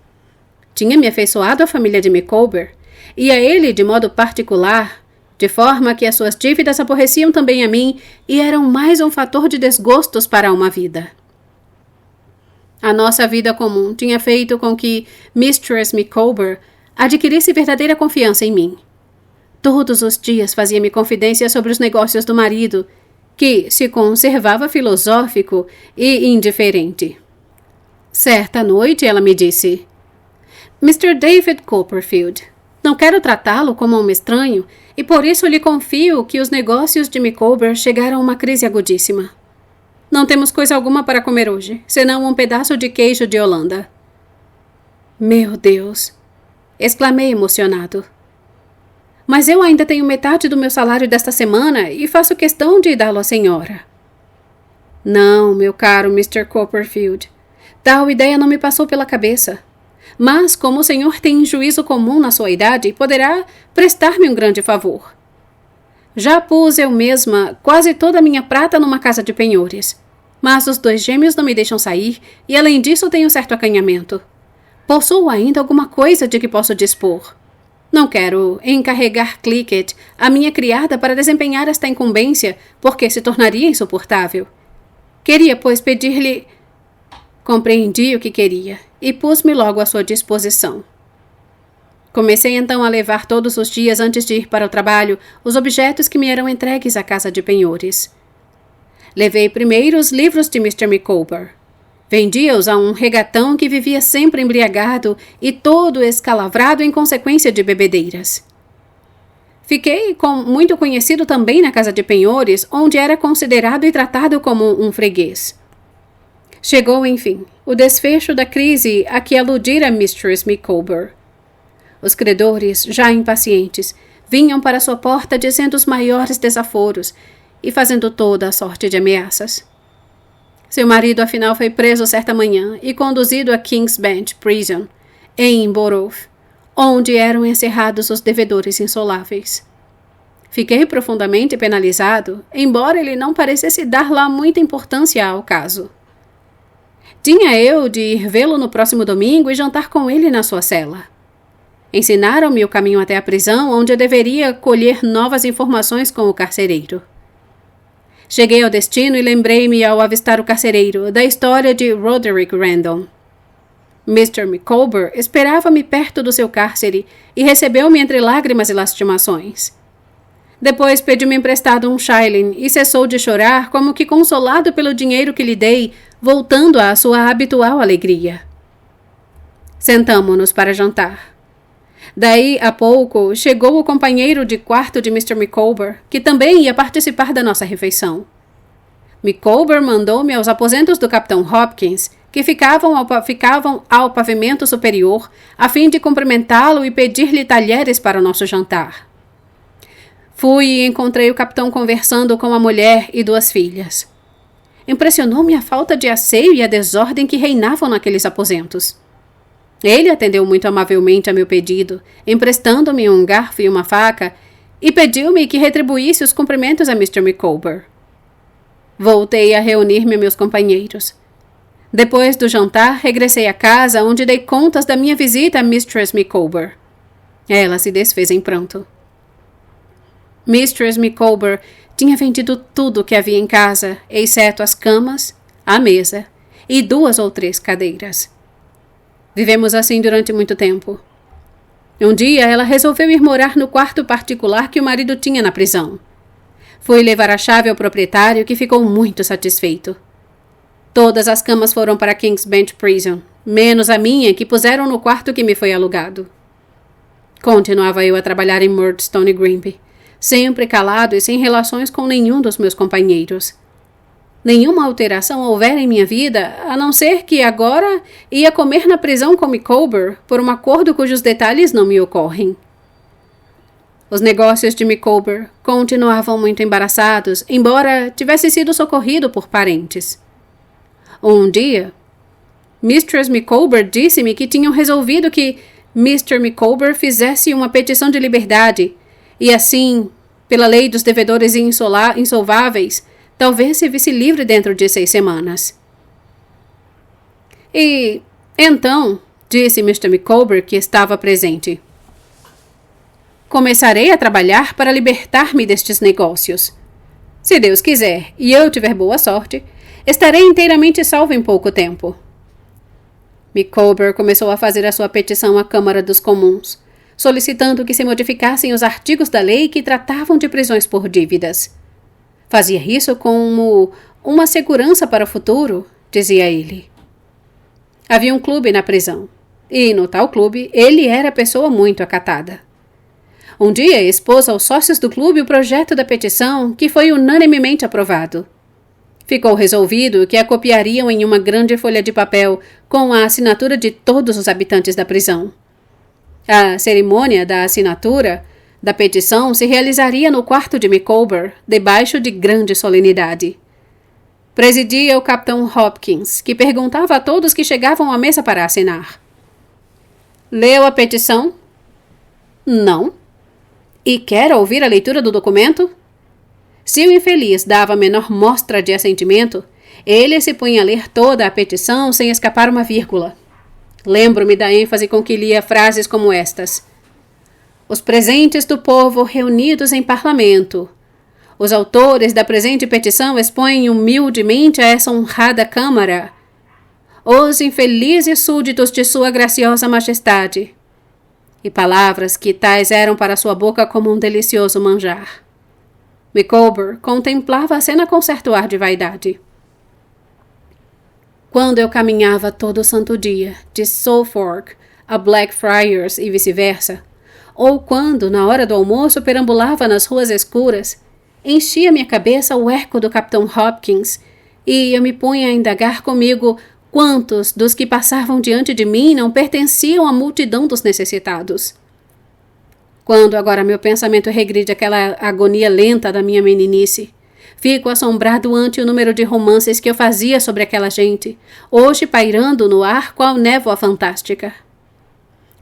Tinha me afeiçoado à família de Micawber, e a ele de modo particular, de forma que as suas dívidas aborreciam também a mim e eram mais um fator de desgostos para uma vida. A nossa vida comum tinha feito com que Mistress Micawber adquirisse verdadeira confiança em mim. Todos os dias fazia-me confidências sobre os negócios do marido, que se conservava filosófico e indiferente. Certa noite ela me disse: "Mr. David Copperfield, não quero tratá-lo como um estranho e por isso lhe confio que os negócios de Micawber chegaram a uma crise agudíssima. Não temos coisa alguma para comer hoje, senão um pedaço de queijo de Holanda." "Meu Deus!" exclamei emocionado. "Mas eu ainda tenho metade do meu salário desta semana e faço questão de dá-lo à senhora." "Não, meu caro Mr. Copperfield, tal ideia não me passou pela cabeça. Mas, como o senhor tem juízo comum na sua idade, poderá prestar-me um grande favor. Já pus eu mesma quase toda a minha prata numa casa de penhores, mas os 2 gêmeos não me deixam sair e, além disso, tenho certo acanhamento. Possuo ainda alguma coisa de que posso dispor. Não quero encarregar Clickett, a minha criada, para desempenhar esta incumbência, porque se tornaria insuportável. Queria, pois, pedir-lhe..." Compreendi o que queria e pus-me logo à sua disposição. Comecei então a levar todos os dias antes de ir para o trabalho os objetos que me eram entregues à casa de penhores. Levei primeiro os livros de Mr. Micawber. Vendia-os a um regatão que vivia sempre embriagado e todo escalavrado em consequência de bebedeiras. Fiquei muito conhecido também na casa de penhores, onde era considerado e tratado como um freguês. Chegou, enfim, o desfecho da crise a que aludira Mistress Micawber. Os credores, já impacientes, vinham para sua porta dizendo os maiores desaforos e fazendo toda a sorte de ameaças. Seu marido, afinal, foi preso certa manhã e conduzido a King's Bench Prison, em Borough, onde eram encerrados os devedores insoláveis. Fiquei profundamente penalizado, embora ele não parecesse dar lá muita importância ao caso. Tinha eu de ir vê-lo no próximo domingo e jantar com ele na sua cela. Ensinaram-me o caminho até a prisão, onde eu deveria colher novas informações com o carcereiro. Cheguei ao destino e lembrei-me, ao avistar o carcereiro, da história de Roderick Random. Mr. Micawber esperava-me perto do seu cárcere e recebeu-me entre lágrimas e lastimações. Depois pediu-me emprestado um shilling e cessou de chorar, como que consolado pelo dinheiro que lhe dei, voltando à sua habitual alegria. Sentamo-nos para jantar. Daí a pouco chegou o companheiro de quarto de Mr. Micawber, que também ia participar da nossa refeição. Micawber mandou-me aos aposentos do Capitão Hopkins, que ficavam ao pavimento superior, a fim de cumprimentá-lo e pedir-lhe talheres para o nosso jantar. Fui e encontrei o capitão conversando com a mulher e 2 filhas. Impressionou-me a falta de asseio e a desordem que reinavam naqueles aposentos. Ele atendeu muito amavelmente a meu pedido, emprestando-me um garfo e uma faca, e pediu-me que retribuísse os cumprimentos a Mr. Micawber. Voltei a reunir-me a meus companheiros. Depois do jantar, regressei à casa, onde dei contas da minha visita a Mistress Micawber. Ela se desfez em pranto. Mistress Micawber tinha vendido tudo o que havia em casa, exceto as camas, a mesa e 2 ou 3 cadeiras. Vivemos assim durante muito tempo. Um dia, ela resolveu ir morar no quarto particular que o marido tinha na prisão. Fui levar a chave ao proprietário, que ficou muito satisfeito. Todas as camas foram para King's Bench Prison, menos a minha, que puseram no quarto que me foi alugado. Continuava eu a trabalhar em Murdstone Grimpe, sempre calado e sem relações com nenhum dos meus companheiros. Nenhuma alteração houvera em minha vida, a não ser que agora ia comer na prisão com Micawber por um acordo cujos detalhes não me ocorrem. Os negócios de Micawber continuavam muito embaraçados, embora tivesse sido socorrido por parentes. Um dia, Mistress Micawber disse-me que tinham resolvido que Mr. Micawber fizesse uma petição de liberdade, e assim, pela lei dos devedores insolváveis, talvez se visse livre dentro de 6 semanas. E, então, disse Mr. Micawber, que estava presente, começarei a trabalhar para libertar-me destes negócios. Se Deus quiser e eu tiver boa sorte, estarei inteiramente salvo em pouco tempo. Micawber começou a fazer a sua petição à Câmara dos Comuns, solicitando que se modificassem os artigos da lei que tratavam de prisões por dívidas. Fazia isso como uma segurança para o futuro, dizia ele. Havia um clube na prisão, e no tal clube ele era pessoa muito acatada. Um dia expôs aos sócios do clube o projeto da petição, que foi unanimemente aprovado. Ficou resolvido que a copiariam em uma grande folha de papel com a assinatura de todos os habitantes da prisão. A cerimônia da assinatura da petição se realizaria no quarto de Micawber, debaixo de grande solenidade. Presidia o Capitão Hopkins, que perguntava a todos que chegavam à mesa para assinar. Leu a petição? Não. E quer ouvir a leitura do documento? Se o infeliz dava a menor mostra de assentimento, ele se punha a ler toda a petição sem escapar uma vírgula. Lembro-me da ênfase com que lia frases como estas: os presentes do povo reunidos em parlamento. Os autores da presente petição expõem humildemente a essa honrada Câmara. Os infelizes súditos de sua graciosa majestade. E palavras que tais eram para sua boca como um delicioso manjar. Micawber contemplava a cena com certo ar de vaidade. Quando eu caminhava todo o santo dia, de Suffolk a Blackfriars e vice-versa, ou quando, na hora do almoço, perambulava nas ruas escuras, enchia minha cabeça o eco do Capitão Hopkins, e eu me punha a indagar comigo quantos dos que passavam diante de mim não pertenciam à multidão dos necessitados. Quando agora meu pensamento regride àquela agonia lenta da minha meninice, Fico assombrado ante o número de romances que eu fazia sobre aquela gente, hoje pairando no ar qual névoa fantástica.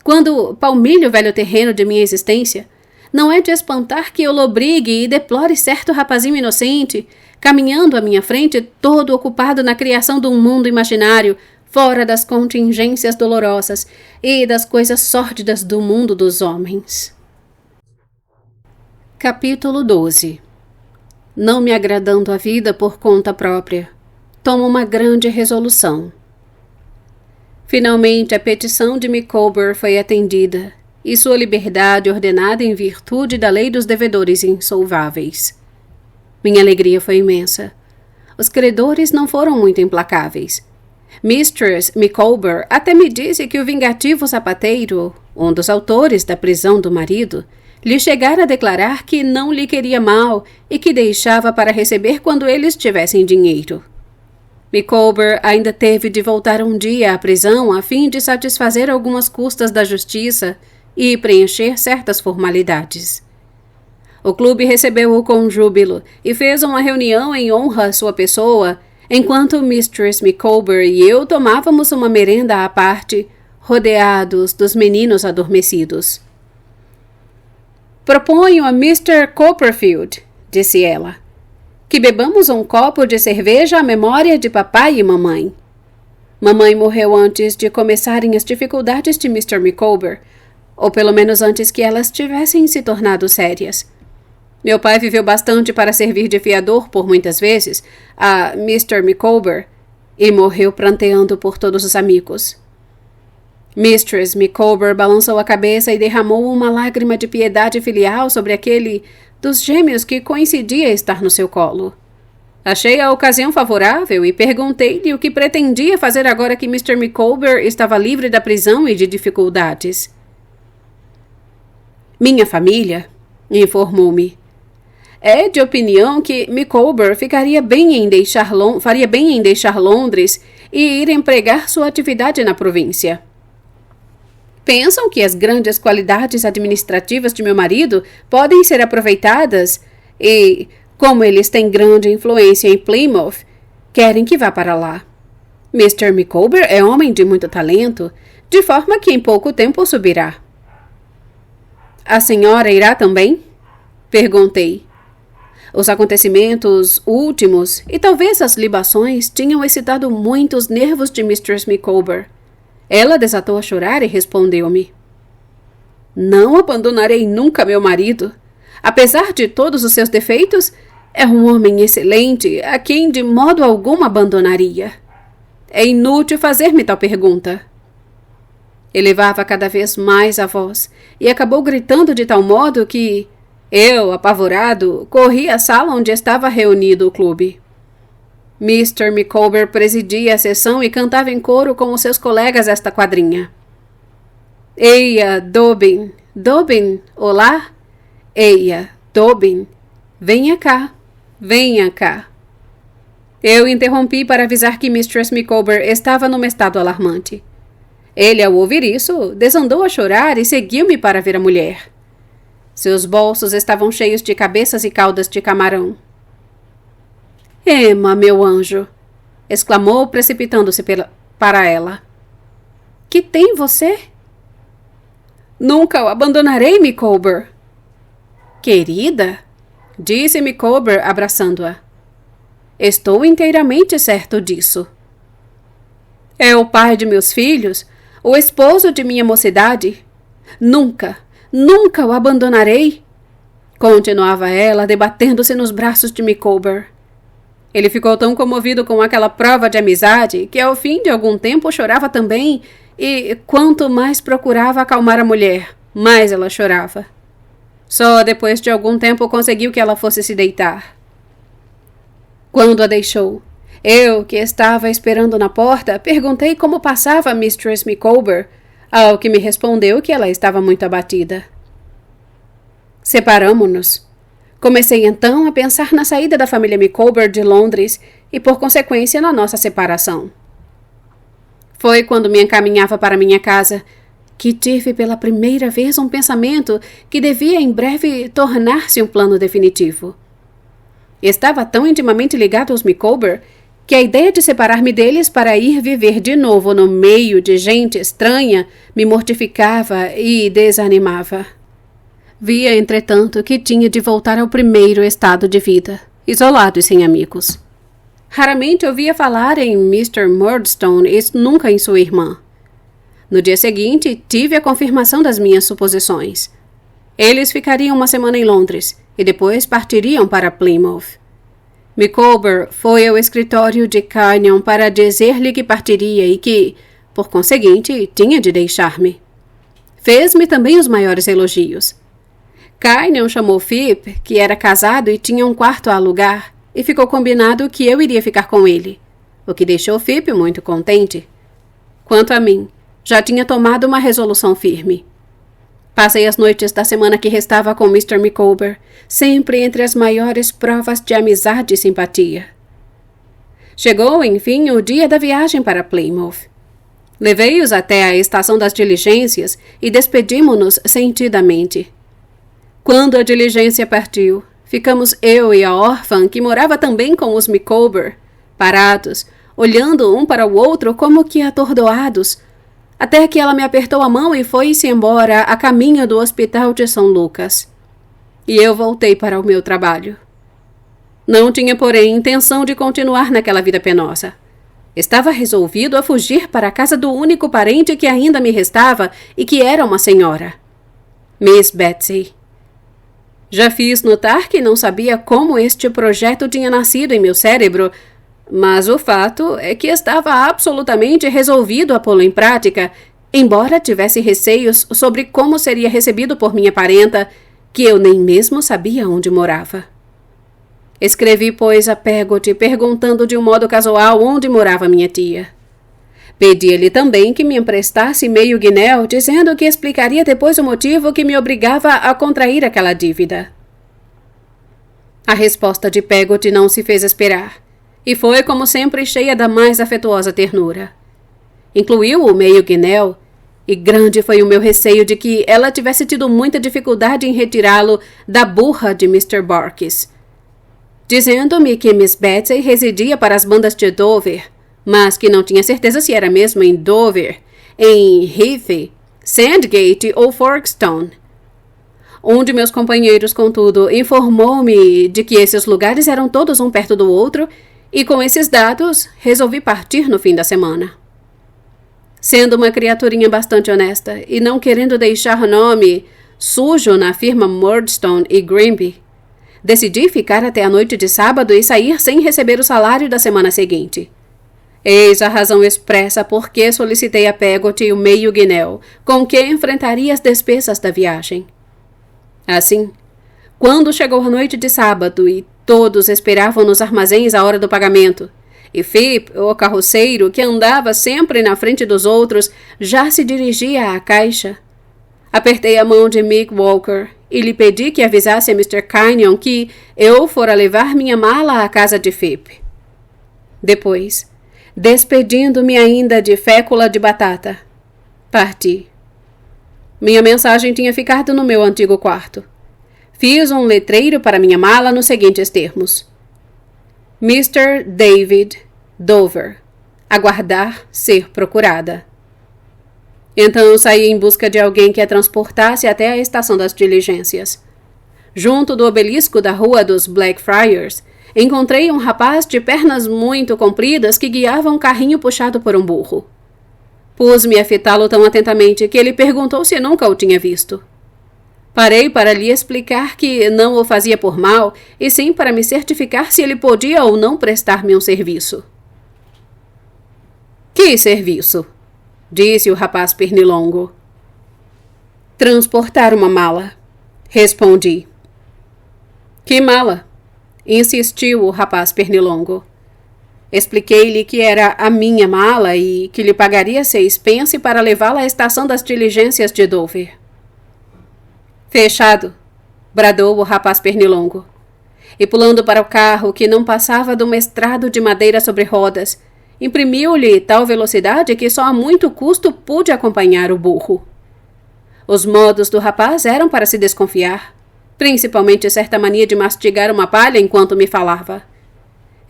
Quando palmilho o velho terreno de minha existência, não é de espantar que eu lobrigue e deplore certo rapazinho inocente, caminhando à minha frente todo ocupado na criação de um mundo imaginário, fora das contingências dolorosas e das coisas sórdidas do mundo dos homens. Capítulo 12. Não me agradando a vida por conta própria, tomo uma grande resolução. Finalmente a petição de Micawber foi atendida, e sua liberdade ordenada em virtude da lei dos devedores insolváveis. Minha alegria foi imensa. Os credores não foram muito implacáveis. Mistress Micawber até me disse que o vingativo sapateiro, um dos autores da prisão do marido, lhe chegara a declarar que não lhe queria mal e que deixava para receber quando eles tivessem dinheiro. Micawber ainda teve de voltar um dia à prisão a fim de satisfazer algumas custas da justiça e preencher certas formalidades. O clube recebeu-o com júbilo e fez uma reunião em honra à sua pessoa, enquanto Mistress Micawber e eu tomávamos uma merenda à parte, rodeados dos meninos adormecidos. Proponho a Mr. Copperfield, disse ela, que bebamos um copo de cerveja à memória de papai e mamãe. Mamãe morreu antes de começarem as dificuldades de Mr. Micawber, ou pelo menos antes que elas tivessem se tornado sérias. Meu pai viveu bastante para servir de fiador por muitas vezes a Mr. Micawber e morreu pranteando por todos os amigos. Mistress Micawber balançou a cabeça e derramou uma lágrima de piedade filial sobre aquele dos gêmeos que coincidia estar no seu colo. Achei a ocasião favorável e perguntei-lhe o que pretendia fazer agora que Mr. Micawber estava livre da prisão e de dificuldades. Minha família, informou-me, é de opinião que Micawber faria bem em deixar Londres e ir empregar sua atividade na província. Pensam que as grandes qualidades administrativas de meu marido podem ser aproveitadas e, como eles têm grande influência em Plymouth, querem que vá para lá. Mr. Micawber é homem de muito talento, de forma que em pouco tempo subirá. A senhora irá também? Perguntei. Os acontecimentos últimos e talvez as libações tinham excitado muito os nervos de Mistress Micawber. Ela desatou a chorar e respondeu-me. Não abandonarei nunca meu marido. Apesar de todos os seus defeitos, é um homem excelente a quem de modo algum abandonaria. É inútil fazer-me tal pergunta. Elevava cada vez mais a voz e acabou gritando de tal modo que eu, apavorado, corri à sala onde estava reunido o clube. Mr. Micawber presidia a sessão e cantava em coro com os seus colegas esta quadrinha. Eia, Dobbin, Dobbin, olá? Eia, Dobbin, venha cá, venha cá. Eu interrompi para avisar que Mistress Micawber estava num estado alarmante. Ele, ao ouvir isso, desandou a chorar e seguiu-me para ver a mulher. Seus bolsos estavam cheios de cabeças e caudas de camarão. Emma, meu anjo! Exclamou, precipitando-se para ela. Que tem você? Nunca o abandonarei, Micawber. Querida, disse Micawber, abraçando-a. Estou inteiramente certo disso. É o pai de meus filhos, o esposo de minha mocidade. Nunca, nunca o abandonarei, continuava ela, debatendo-se nos braços de Micawber. Ele ficou tão comovido com aquela prova de amizade que, ao fim de algum tempo, chorava também, e quanto mais procurava acalmar a mulher, mais ela chorava. Só depois de algum tempo conseguiu que ela fosse se deitar. Quando a deixou, eu, que estava esperando na porta, perguntei como passava Mistress Micawber, ao que me respondeu que ela estava muito abatida. Separamo-nos. Comecei então a pensar na saída da família Micawber de Londres e, por consequência, na nossa separação. Foi quando me encaminhava para minha casa que tive pela primeira vez um pensamento que devia em breve tornar-se um plano definitivo. Estava tão intimamente ligado aos Micawber que a ideia de separar-me deles para ir viver de novo no meio de gente estranha me mortificava e desanimava. Via, entretanto, que tinha de voltar ao primeiro estado de vida, isolado e sem amigos. Raramente ouvia falar em Mr. Murdstone e nunca em sua irmã. No dia seguinte, tive a confirmação das minhas suposições. Eles ficariam uma semana em Londres e depois partiriam para Plymouth. Micawber foi ao escritório de Kynion para dizer-lhe que partiria e que, por conseguinte, tinha de deixar-me. Fez-me também os maiores elogios. Kynion chamou Phipp, que era casado e tinha um quarto a alugar, e ficou combinado que eu iria ficar com ele, o que deixou Phipp muito contente. Quanto a mim, já tinha tomado uma resolução firme. Passei as noites da semana que restava com Mr. Micawber, sempre entre as maiores provas de amizade e simpatia. Chegou, enfim, o dia da viagem para Plymouth. Levei-os até a estação das diligências e despedimo-nos sentidamente. Quando a diligência partiu, ficamos eu e a órfã, que morava também com os Micawber, parados, olhando um para o outro como que atordoados, até que ela me apertou a mão e foi-se embora a caminho do Hospital de São Lucas. E eu voltei para o meu trabalho. Não tinha, porém, intenção de continuar naquela vida penosa. Estava resolvido a fugir para a casa do único parente que ainda me restava e que era uma senhora. Miss Betsy. Já fiz notar que não sabia como este projeto tinha nascido em meu cérebro, mas o fato é que estava absolutamente resolvido a pô-lo em prática, embora tivesse receios sobre como seria recebido por minha parenta, que eu nem mesmo sabia onde morava. Escrevi, pois, a Peggotty perguntando de um modo casual onde morava minha tia. Pedi-lhe também que me emprestasse meio guinéu, dizendo que explicaria depois o motivo que me obrigava a contrair aquela dívida. A resposta de Peggotty não se fez esperar, e foi, como sempre, cheia da mais afetuosa ternura. Incluiu o meio guinéu, e grande foi o meu receio de que ela tivesse tido muita dificuldade em retirá-lo da burra de Mr. Barkis, dizendo-me que Miss Betsy residia para as bandas de Dover, mas que não tinha certeza se era mesmo em Dover, em Heath, Sandgate ou Folkestone. Um de meus companheiros, contudo, informou-me de que esses lugares eram todos um perto do outro, e com esses dados resolvi partir no fim da semana. Sendo uma criaturinha bastante honesta e não querendo deixar nome sujo na firma Murdstone e Grimby, decidi ficar até a noite de sábado e sair sem receber o salário da semana seguinte. Eis a razão expressa por que solicitei a Peggotty o meio guinéu, com que enfrentaria as despesas da viagem. Assim, quando chegou a noite de sábado e todos esperavam nos armazéns a hora do pagamento, e Phipp, o carroceiro, que andava sempre na frente dos outros, já se dirigia à caixa, apertei a mão de Mick Walker e lhe pedi que avisasse a Mr. Kynion que eu fora levar minha mala à casa de Phipp. Depois, despedindo-me ainda de fécula de batata, parti. Minha mensagem tinha ficado no meu antigo quarto. Fiz um letreiro para minha mala nos seguintes termos: Mr. David Dover. Aguardar ser procurada. Então saí em busca de alguém que a transportasse até a estação das diligências. Junto do obelisco da rua dos Blackfriars, encontrei um rapaz de pernas muito compridas que guiava um carrinho puxado por um burro. Pus-me a fitá-lo tão atentamente que ele perguntou se nunca o tinha visto. Parei para lhe explicar que não o fazia por mal, e sim para me certificar se ele podia ou não prestar-me um serviço. Que serviço? Disse o rapaz pernilongo. Transportar uma mala, respondi. Que mala? Insistiu o rapaz pernilongo. Expliquei-lhe que era a minha mala e que lhe pagaria 6 pence para levá-la à estação das diligências de Dover. Fechado, bradou o rapaz pernilongo. E pulando para o carro, que não passava de um estrado de madeira sobre rodas, imprimiu-lhe tal velocidade que só a muito custo pude acompanhar o burro. Os modos do rapaz eram para se desconfiar. principalmente certa mania de mastigar uma palha enquanto me falava.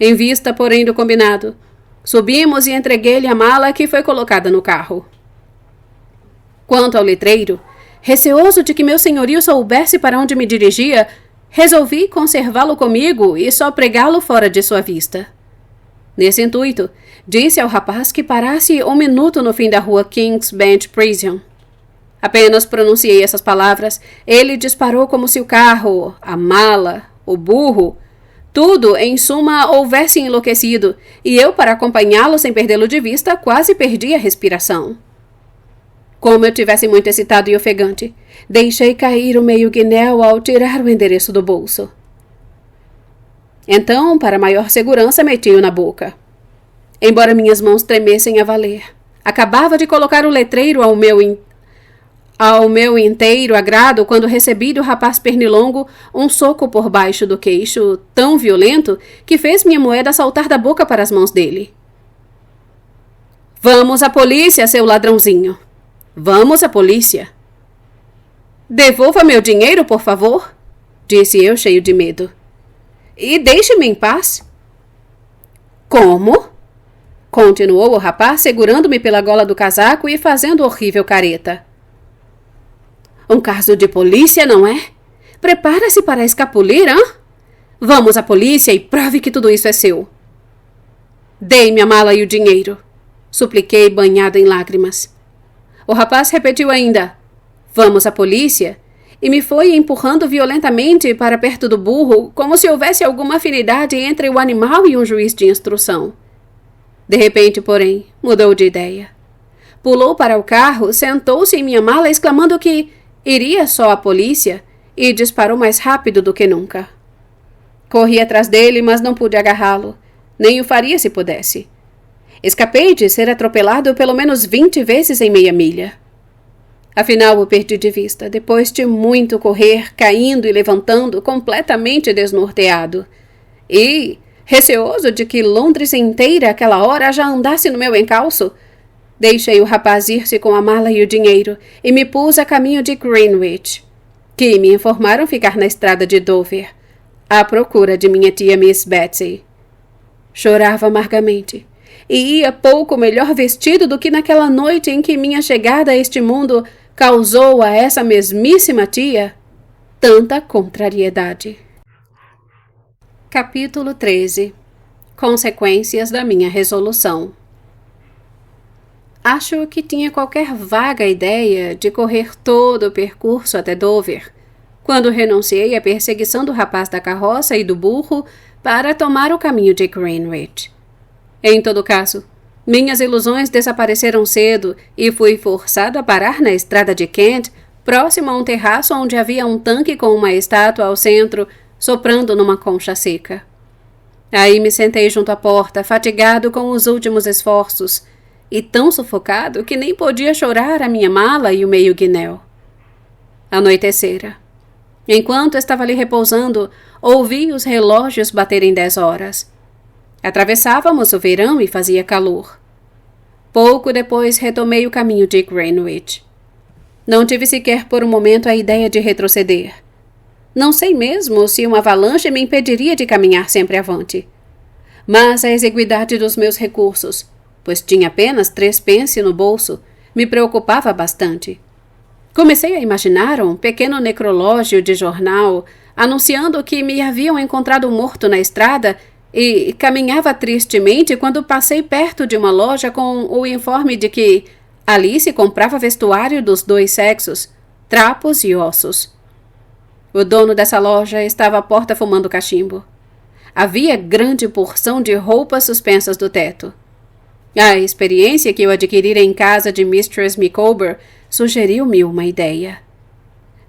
Em vista, porém, do combinado, subimos e entreguei-lhe a mala que foi colocada no carro. Quanto ao letreiro, receoso de que meu senhorio soubesse para onde me dirigia, resolvi conservá-lo comigo e só pregá-lo fora de sua vista. Nesse intuito, disse ao rapaz que parasse 1 minuto no fim da rua King's Bench Prison. Apenas pronunciei essas palavras, ele disparou como se o carro, a mala, o burro, tudo, em suma, houvesse enlouquecido, e eu, para acompanhá-lo sem perdê-lo de vista, quase perdi a respiração. Como eu tivesse muito excitado e ofegante, deixei cair o meio-guinéu ao tirar o endereço do bolso. Então, para maior segurança, meti-o na boca. Embora minhas mãos tremessem a valer, acabava de colocar o letreiro ao meu inteiro agrado quando recebi do rapaz pernilongo um soco por baixo do queixo tão violento que fez minha moeda saltar da boca para as mãos dele. Vamos à polícia, seu ladrãozinho. Vamos à polícia. Devolva meu dinheiro, por favor, disse eu cheio de medo. E deixe-me em paz. Como? Continuou o rapaz, segurando-me pela gola do casaco e fazendo horrível careta. Um caso de polícia, não é? Prepara-se para escapulir, hã? Vamos à polícia e prove que tudo isso é seu. Dei-me a mala e o dinheiro, supliquei banhado em lágrimas. O rapaz repetiu ainda, vamos à polícia, e me foi empurrando violentamente para perto do burro, como se houvesse alguma afinidade entre o animal e um juiz de instrução. De repente, porém, mudou de ideia. Pulou para o carro, sentou-se em minha mala, exclamando que iria só à polícia, e disparou mais rápido do que nunca. Corri atrás dele, mas não pude agarrá-lo, nem o faria se pudesse. Escapei de ser atropelado pelo menos 20 vezes em meia milha. Afinal, o perdi de vista, depois de muito correr, caindo e levantando, completamente desnorteado. E, receoso de que Londres inteira àquela hora já andasse no meu encalço, deixei o rapaz ir-se com a mala e o dinheiro e me pus a caminho de Greenwich, que me informaram ficar na estrada de Dover, à procura de minha tia Miss Betsy. Chorava amargamente e ia pouco melhor vestido do que naquela noite em que minha chegada a este mundo causou a essa mesmíssima tia tanta contrariedade. Capítulo 13. Consequências da minha resolução. Acho que tinha qualquer vaga ideia de correr todo o percurso até Dover, quando renunciei à perseguição do rapaz da carroça e do burro para tomar o caminho de Greenwich. Em todo caso, minhas ilusões desapareceram cedo e fui forçado a parar na estrada de Kent, próximo a um terraço onde havia um tanque com uma estátua ao centro, soprando numa concha seca. Aí me sentei junto à porta, fatigado com os últimos esforços, e tão sufocado que nem podia chorar a minha mala e o meio-guinéu. Anoitecera. Enquanto estava ali repousando, ouvi os relógios baterem 10 horas. Atravessávamos o verão e fazia calor. Pouco depois retomei o caminho de Greenwich. Não tive sequer por um momento a ideia de retroceder. Não sei mesmo se uma avalanche me impediria de caminhar sempre avante. Mas a exiguidade dos meus recursos, pois tinha apenas 3 pence no bolso, me preocupava bastante. Comecei a imaginar um pequeno necrológio de jornal anunciando que me haviam encontrado morto na estrada e caminhava tristemente quando passei perto de uma loja com o informe de que ali se comprava vestuário dos 2 sexos, trapos e ossos. O dono dessa loja estava à porta fumando cachimbo. Havia grande porção de roupas suspensas do teto. A experiência que eu adquirira em casa de Mistress Micawber sugeriu-me uma ideia.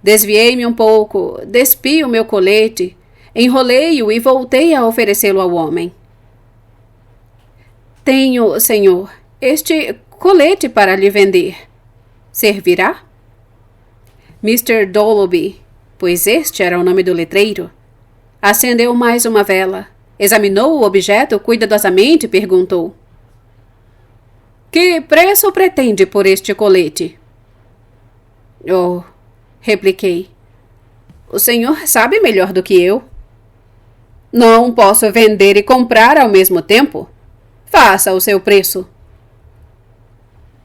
Desviei-me um pouco, despi o meu colete, enrolei-o e voltei a oferecê-lo ao homem. Tenho, senhor, este colete para lhe vender. Servirá? Mr. Dolloby, pois este era o nome do letreiro, acendeu mais uma vela, examinou o objeto cuidadosamente e perguntou: Que preço pretende por este colete? Oh, repliquei. O senhor sabe melhor do que eu. Não posso vender e comprar ao mesmo tempo? Faça o seu preço.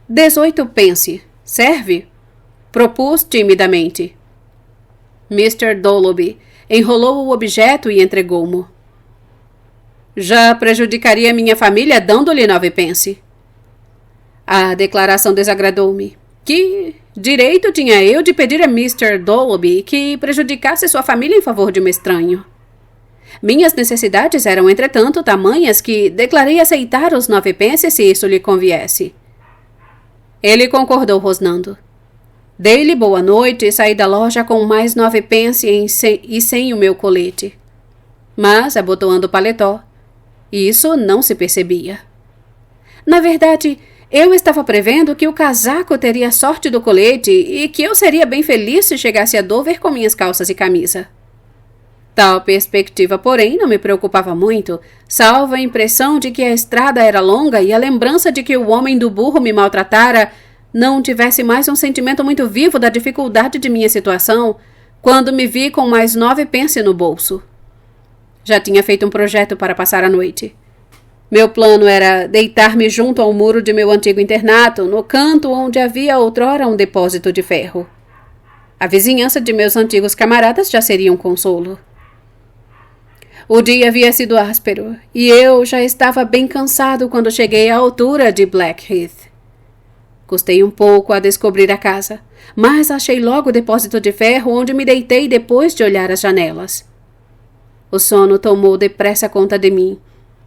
18 pence. Serve? Propus timidamente. Mr. Dolloby enrolou o objeto e entregou-mo. Já prejudicaria minha família dando-lhe 9 pence. A declaração desagradou-me. Que direito tinha eu de pedir a Mr. Dolloby que prejudicasse sua família em favor de um estranho? Minhas necessidades eram, entretanto, tamanhas que declarei aceitar os 9 pence se isso lhe conviesse. Ele concordou rosnando. Dei-lhe boa noite e saí da loja com mais 9 pence e sem o meu colete. Mas, abotoando o paletó, isso não se percebia. Na verdade, eu estava prevendo que o casaco teria a sorte do colete e que eu seria bem feliz se chegasse a Dover com minhas calças e camisa. Tal perspectiva, porém, não me preocupava muito, salvo a impressão de que a estrada era longa e a lembrança de que o homem do burro me maltratara não tivesse mais um sentimento muito vivo da dificuldade de minha situação, quando me vi com mais 9 pence no bolso. Já tinha feito um projeto para passar a noite. Meu plano era deitar-me junto ao muro de meu antigo internato, no canto onde havia outrora um depósito de ferro. A vizinhança de meus antigos camaradas já seria um consolo. O dia havia sido áspero, e eu já estava bem cansado quando cheguei à altura de Blackheath. Custei um pouco a descobrir a casa, mas achei logo o depósito de ferro onde me deitei depois de olhar as janelas. O sono tomou depressa conta de mim,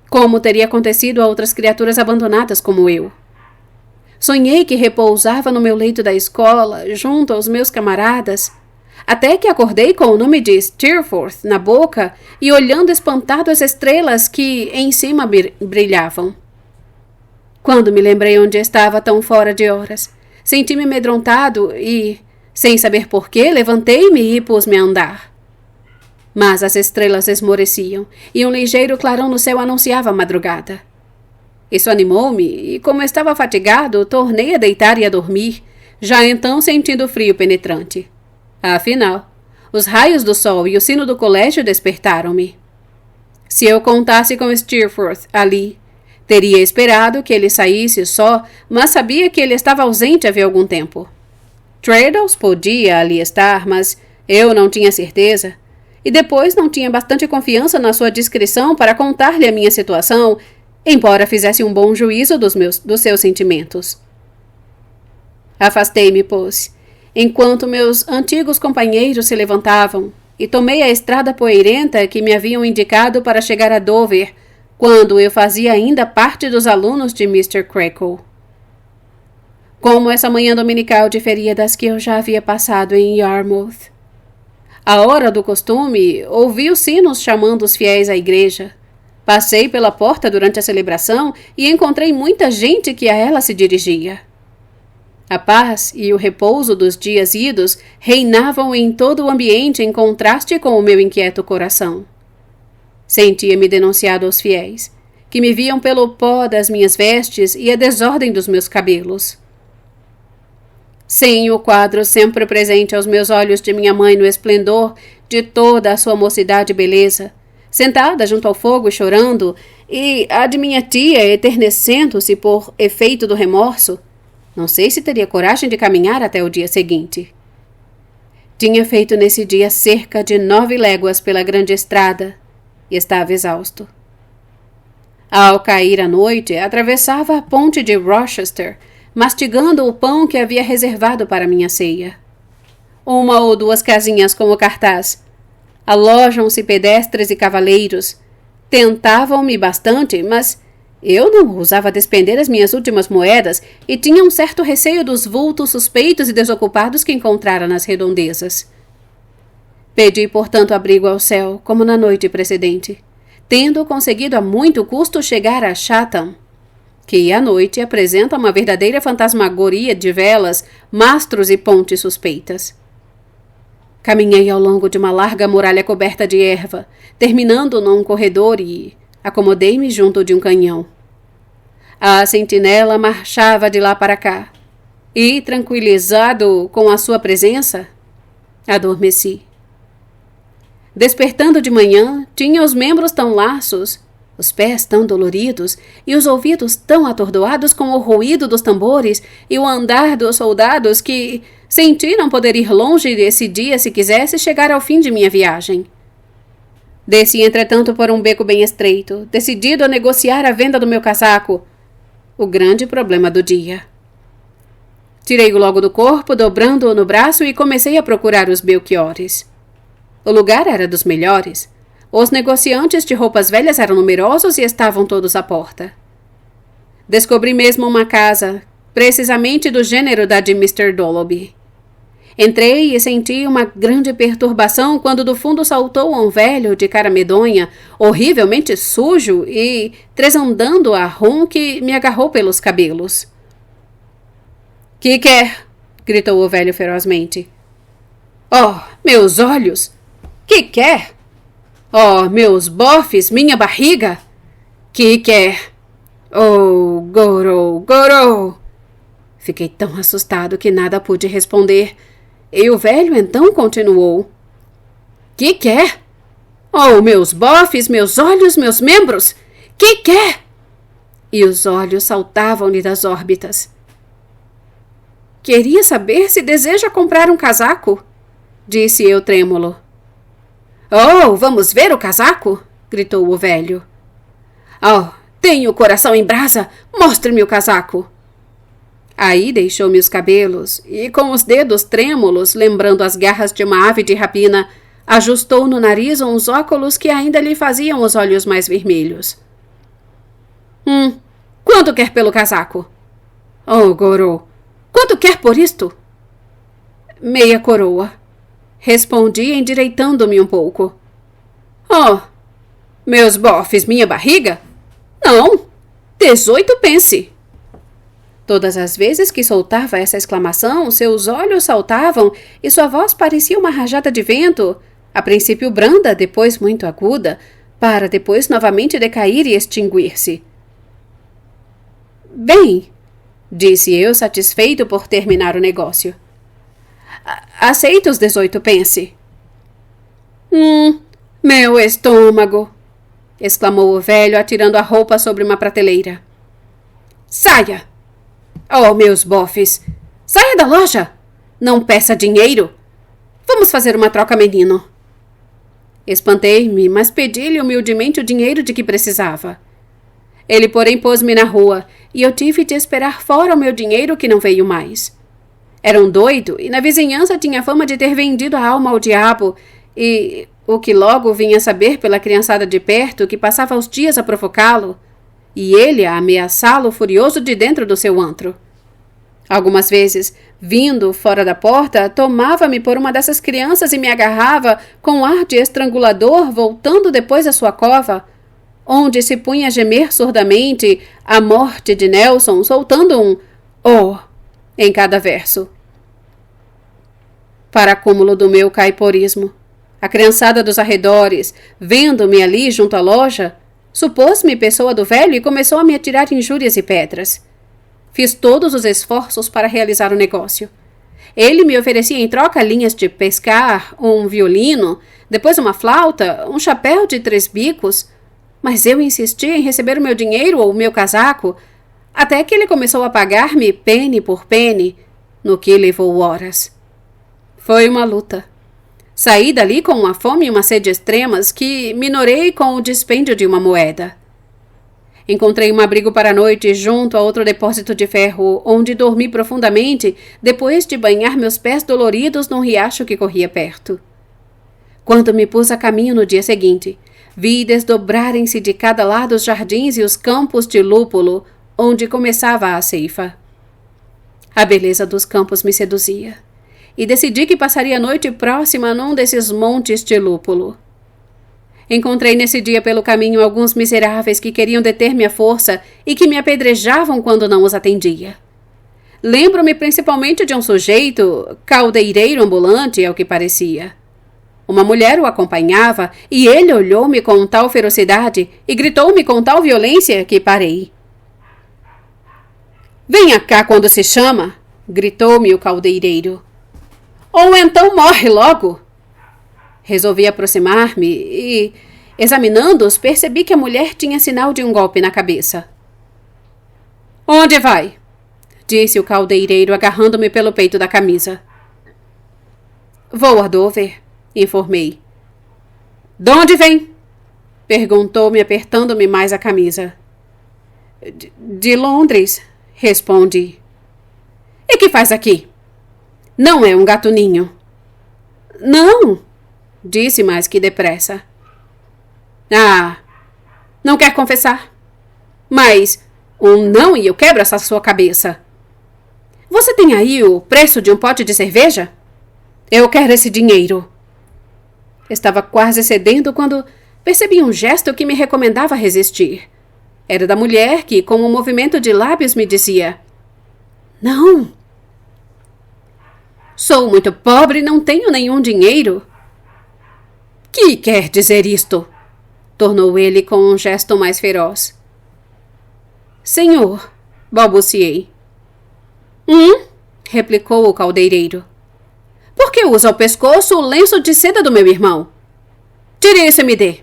como teria acontecido a outras criaturas abandonadas como eu. Sonhei que repousava no meu leito da escola, junto aos meus camaradas, até que acordei com o nome de Steerforth na boca e olhando espantado as estrelas que em cima brilhavam. Quando me lembrei onde estava tão fora de horas, senti-me amedrontado e, sem saber porquê, levantei-me e pus-me a andar. Mas as estrelas esmoreciam e um ligeiro clarão no céu anunciava a madrugada. Isso animou-me e, como estava fatigado, tornei a deitar e a dormir, já então sentindo o frio penetrante. Afinal, os raios do sol e o sino do colégio despertaram-me. Se eu contasse com Steerforth ali, teria esperado que ele saísse só, mas sabia que ele estava ausente havia algum tempo. Traddles podia ali estar, mas eu não tinha certeza, e depois não tinha bastante confiança na sua discrição para contar-lhe a minha situação, embora fizesse um bom juízo dos seus sentimentos. Afastei-me, pois, enquanto meus antigos companheiros se levantavam, e tomei a estrada poeirenta que me haviam indicado para chegar a Dover, quando eu fazia ainda parte dos alunos de Mr. Creakle. Como essa manhã dominical diferia das que eu já havia passado em Yarmouth. À hora do costume, ouvi os sinos chamando os fiéis à igreja. Passei pela porta durante a celebração e encontrei muita gente que a ela se dirigia. A paz e o repouso dos dias idos reinavam em todo o ambiente em contraste com o meu inquieto coração. Sentia-me denunciado aos fiéis, que me viam pelo pó das minhas vestes e a desordem dos meus cabelos. Sim, o quadro sempre presente aos meus olhos de minha mãe no esplendor de toda a sua mocidade e beleza, sentada junto ao fogo e chorando, e a de minha tia eternecendo-se por efeito do remorso, não sei se teria coragem de caminhar até o dia seguinte. Tinha feito nesse dia cerca de 9 léguas pela grande estrada e estava exausto. Ao cair a noite, atravessava a ponte de Rochester, mastigando o pão que havia reservado para minha ceia. 1 ou 2 casinhas com o cartaz: alojam-se pedestres e cavaleiros. Tentavam-me bastante, mas eu não ousava despender as minhas últimas moedas e tinha um certo receio dos vultos suspeitos e desocupados que encontrara nas redondezas. Pedi, portanto, abrigo ao céu, como na noite precedente, tendo conseguido a muito custo chegar a Chatham, que à noite apresenta uma verdadeira fantasmagoria de velas, mastros e pontes suspeitas. Caminhei ao longo de uma larga muralha coberta de erva, terminando num corredor e acomodei-me junto de um canhão. A sentinela marchava de lá para cá, e, tranquilizado com a sua presença, adormeci. Despertando de manhã, tinha os membros tão laços, os pés tão doloridos e os ouvidos tão atordoados com o ruído dos tambores e o andar dos soldados que senti não poder ir longe desse dia se quisesse chegar ao fim de minha viagem. Desci, entretanto, por um beco bem estreito, decidido a negociar a venda do meu casaco, o grande problema do dia. Tirei-o logo do corpo, dobrando-o no braço e comecei a procurar os Belchiores. O lugar era dos melhores. Os negociantes de roupas velhas eram numerosos e estavam todos à porta. Descobri mesmo uma casa, precisamente do gênero da de Mr. Dolloby. Entrei e senti uma grande perturbação quando do fundo saltou um velho de cara medonha, horrivelmente sujo e tresandando a rum que me agarrou pelos cabelos. — Que quer? — gritou o velho ferozmente. — Oh, meus olhos! Que quer? Oh, meus bofes, minha barriga! Que quer? Oh, Gorou, Gorou! Fiquei tão assustado que nada pude responder, e o velho então continuou. Que quer? Oh, meus bofes, meus olhos, meus membros! Que quer? E os olhos saltavam-lhe das órbitas. Queria saber se deseja comprar um casaco, disse eu trêmulo. Oh, vamos ver o casaco? Gritou o velho. Oh, tenho o coração em brasa, mostre-me o casaco. Aí deixou-me os cabelos e, com os dedos trêmulos, lembrando as garras de uma ave de rapina, ajustou no nariz uns óculos que ainda lhe faziam os olhos mais vermelhos. Quanto quer pelo casaco? Oh, Gorou, quanto quer por isto? Meia coroa. Respondi, endireitando-me um pouco. Oh, meus bofes, minha barriga? Não, 18 pence. Todas as vezes que soltava essa exclamação, seus olhos saltavam e sua voz parecia uma rajada de vento, a princípio branda, depois muito aguda, para depois novamente decair e extinguir-se. Bem, disse eu, satisfeito por terminar o negócio. Aceito os 18 pence. Meu estômago! Exclamou o velho, atirando a roupa sobre uma prateleira. Saia! Oh, meus bofes! Saia da loja! Não peça dinheiro! Vamos fazer uma troca, menino. Espantei-me, mas pedi-lhe humildemente o dinheiro de que precisava. Ele, porém, pôs-me na rua, e eu tive de esperar fora o meu dinheiro que não veio mais. Era um doido, e na vizinhança tinha fama de ter vendido a alma ao diabo, e o que logo vinha saber pela criançada de perto que passava os dias a provocá-lo, e ele a ameaçá-lo furioso de dentro do seu antro. Algumas vezes, vindo fora da porta, tomava-me por uma dessas crianças e me agarrava, com ar de estrangulador, voltando depois à sua cova, onde se punha a gemer surdamente a morte de Nelson, soltando um "oh" em cada verso. Para acúmulo do meu caiporismo, a criançada dos arredores, vendo-me ali junto à loja, supôs-me pessoa do velho e começou a me atirar injúrias e pedras. Fiz todos os esforços para realizar o negócio. Ele me oferecia em troca linhas de pescar, um violino, depois uma flauta, um chapéu de 3 bicos, mas eu insistia em receber o meu dinheiro ou o meu casaco, até que ele começou a pagar-me penny por penny, no que levou horas. Foi uma luta. Saí dali com uma fome e uma sede extremas que minorei com o dispêndio de uma moeda. Encontrei um abrigo para a noite junto a outro depósito de ferro, onde dormi profundamente depois de banhar meus pés doloridos num riacho que corria perto. Quando me pus a caminho no dia seguinte, vi desdobrarem-se de cada lado os jardins e os campos de lúpulo, onde começava a ceifa. A beleza dos campos me seduzia, e decidi que passaria a noite próxima num desses montes de lúpulo. Encontrei nesse dia pelo caminho alguns miseráveis que queriam deter-me à força e que me apedrejavam quando não os atendia. Lembro-me principalmente de um sujeito, caldeireiro ambulante, ao que parecia. Uma mulher o acompanhava e ele olhou-me com tal ferocidade e gritou-me com tal violência que parei. Venha cá quando se chama, gritou-me o caldeireiro. Ou então morre logo. Resolvi aproximar-me e, examinando-os, percebi que a mulher tinha sinal de um golpe na cabeça. Onde vai? Disse o caldeireiro, agarrando-me pelo peito da camisa. Vou a Dover, informei. De onde vem? Perguntou-me, apertando-me mais a camisa. De Londres, respondi. E que faz aqui? Não é um gato-ninho. Não, disse mais que depressa. Ah, não quer confessar? Mas um não e eu quebro essa sua cabeça. Você tem aí o preço de um pote de cerveja? Eu quero esse dinheiro. Estava quase cedendo quando percebi um gesto que me recomendava resistir. Era da mulher que, com um movimento de lábios, me dizia: Não. Sou muito pobre e não tenho nenhum dinheiro. Que quer dizer isto? Tornou ele com um gesto mais feroz. Senhor, balbuciei. Replicou o caldeireiro. Por que usa ao pescoço o lenço de seda do meu irmão? Tire isso e me dê.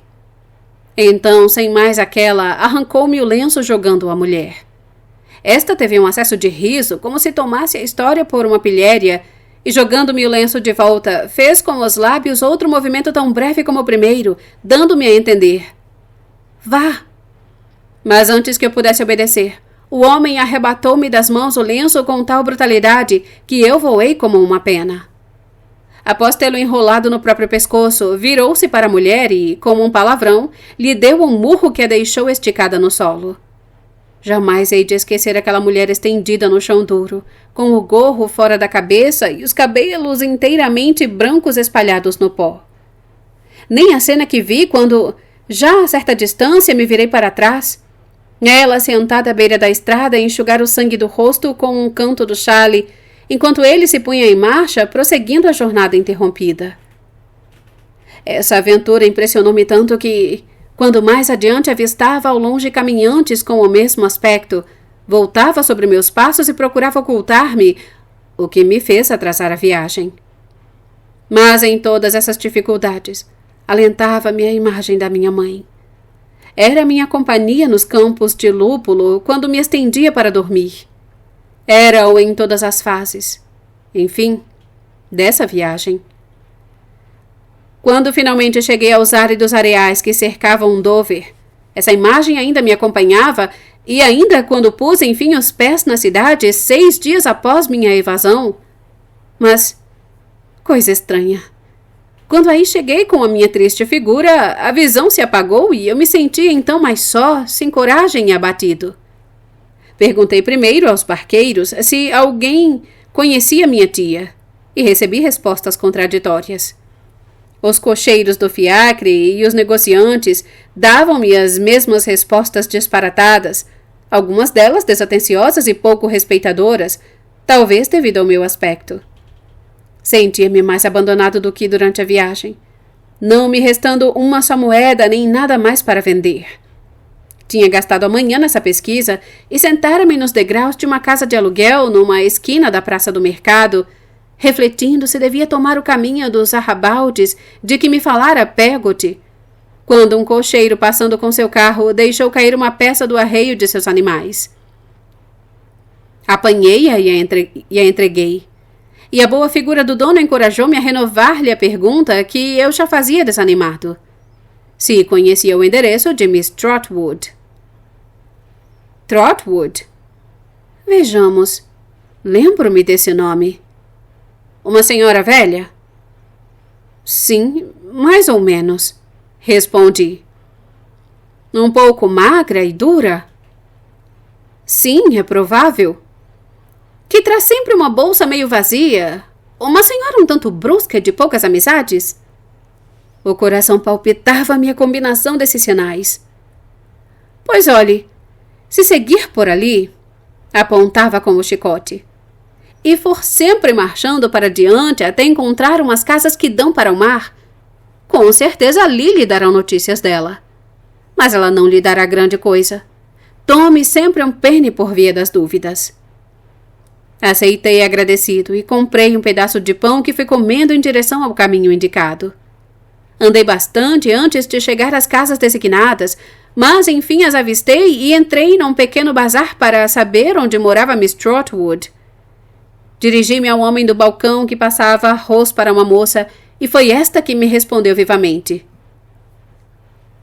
Então, sem mais aquela, arrancou-me o lenço jogando-o à mulher. Esta teve um acesso de riso, como se tomasse a história por uma pilhéria, e jogando-me o lenço de volta, fez com os lábios outro movimento tão breve como o primeiro, dando-me a entender. Vá! Mas antes que eu pudesse obedecer, o homem arrebatou-me das mãos o lenço com tal brutalidade que eu voei como uma pena. Após tê-lo enrolado no próprio pescoço, virou-se para a mulher e, como um palavrão, lhe deu um murro que a deixou esticada no solo. Jamais hei de esquecer aquela mulher estendida no chão duro, com o gorro fora da cabeça e os cabelos inteiramente brancos espalhados no pó. Nem a cena que vi quando, já a certa distância, me virei para trás. Ela sentada à beira da estrada a enxugar o sangue do rosto com um canto do chale, enquanto ele se punha em marcha, prosseguindo a jornada interrompida. Essa aventura impressionou-me tanto que, quando mais adiante avistava ao longe caminhantes com o mesmo aspecto, voltava sobre meus passos e procurava ocultar-me, o que me fez atrasar a viagem. Mas em todas essas dificuldades, alentava-me a imagem da minha mãe. Era minha companhia nos campos de lúpulo quando me estendia para dormir. Era-o em todas as fases. Enfim, dessa viagem. Quando finalmente cheguei aos áridos areais que cercavam Dover, essa imagem ainda me acompanhava e ainda quando pus enfim os pés na cidade 6 dias após minha evasão. Mas, coisa estranha. Quando aí cheguei com a minha triste figura, a visão se apagou e eu me sentia então mais só, sem coragem e abatido. Perguntei primeiro aos barqueiros se alguém conhecia minha tia e recebi respostas contraditórias. Os cocheiros do fiacre e os negociantes davam-me as mesmas respostas disparatadas, algumas delas desatenciosas e pouco respeitadoras, talvez devido ao meu aspecto. Sentia-me mais abandonado do que durante a viagem, não me restando uma só moeda nem nada mais para vender. Tinha gastado a manhã nessa pesquisa e sentara-me nos degraus de uma casa de aluguel numa esquina da praça do mercado, refletindo se devia tomar o caminho dos arrabaldes de que me falara Peggot, quando um cocheiro passando com seu carro deixou cair uma peça do arreio de seus animais. Apanhei-a e a entreguei, e a boa figura do dono encorajou-me a renovar-lhe a pergunta que eu já fazia desanimado. Se conhecia o endereço de Miss Trotwood. Trotwood? Vejamos. Lembro-me desse nome. Uma senhora velha? Sim, mais ou menos, respondi. Um pouco magra e dura? Sim, é provável. Que traz sempre uma bolsa meio vazia. Uma senhora um tanto brusca e de poucas amizades? O coração palpitava-me a combinação desses sinais. Pois olhe, se seguir por ali, apontava com o chicote, e for sempre marchando para diante até encontrar umas casas que dão para o mar, com certeza ali lhe darão notícias dela. Mas ela não lhe dará grande coisa. Tome sempre um penny por via das dúvidas. Aceitei agradecido e comprei um pedaço de pão que fui comendo em direção ao caminho indicado. Andei bastante antes de chegar às casas designadas, mas enfim as avistei e entrei num pequeno bazar para saber onde morava Miss Trotwood. Dirigi-me ao homem do balcão que passava arroz para uma moça e foi esta que me respondeu vivamente.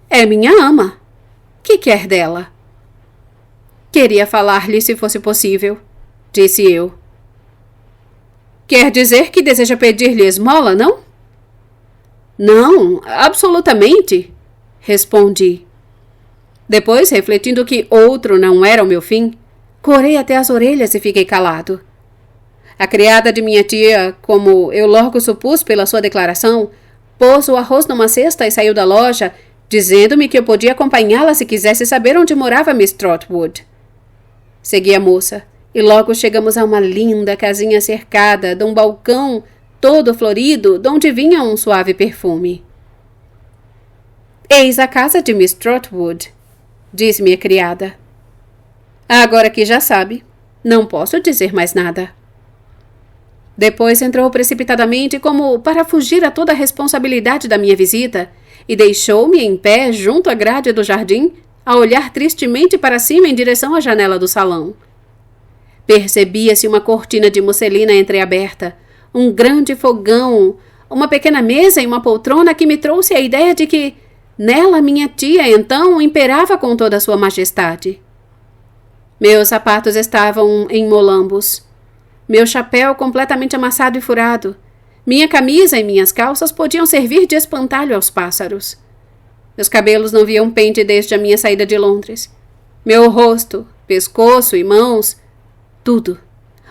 É minha ama. Que quer dela? Queria falar-lhe se fosse possível, disse eu. Quer dizer que deseja pedir-lhe esmola, não? Não, absolutamente, respondi. Depois, refletindo que outro não era o meu fim, corei até as orelhas e fiquei calado. A criada de minha tia, como eu logo supus pela sua declaração, pôs o arroz numa cesta e saiu da loja, dizendo-me que eu podia acompanhá-la se quisesse saber onde morava Miss Trotwood. Segui a moça, e logo chegamos a uma linda casinha cercada de um balcão todo florido, de onde vinha um suave perfume. Eis a casa de Miss Trotwood, disse minha criada. Agora que já sabe, não posso dizer mais nada. Depois entrou precipitadamente como para fugir a toda a responsabilidade da minha visita e deixou-me em pé junto à grade do jardim, a olhar tristemente para cima em direção à janela do salão. Percebia-se uma cortina de musselina entreaberta, um grande fogão, uma pequena mesa e uma poltrona que me trouxe a ideia de que nela minha tia, então, imperava com toda a sua majestade. Meus sapatos estavam em molambos, meu chapéu completamente amassado e furado, minha camisa e minhas calças podiam servir de espantalho aos pássaros. Meus cabelos não viam pente desde a minha saída de Londres. Meu rosto, pescoço e mãos, tudo.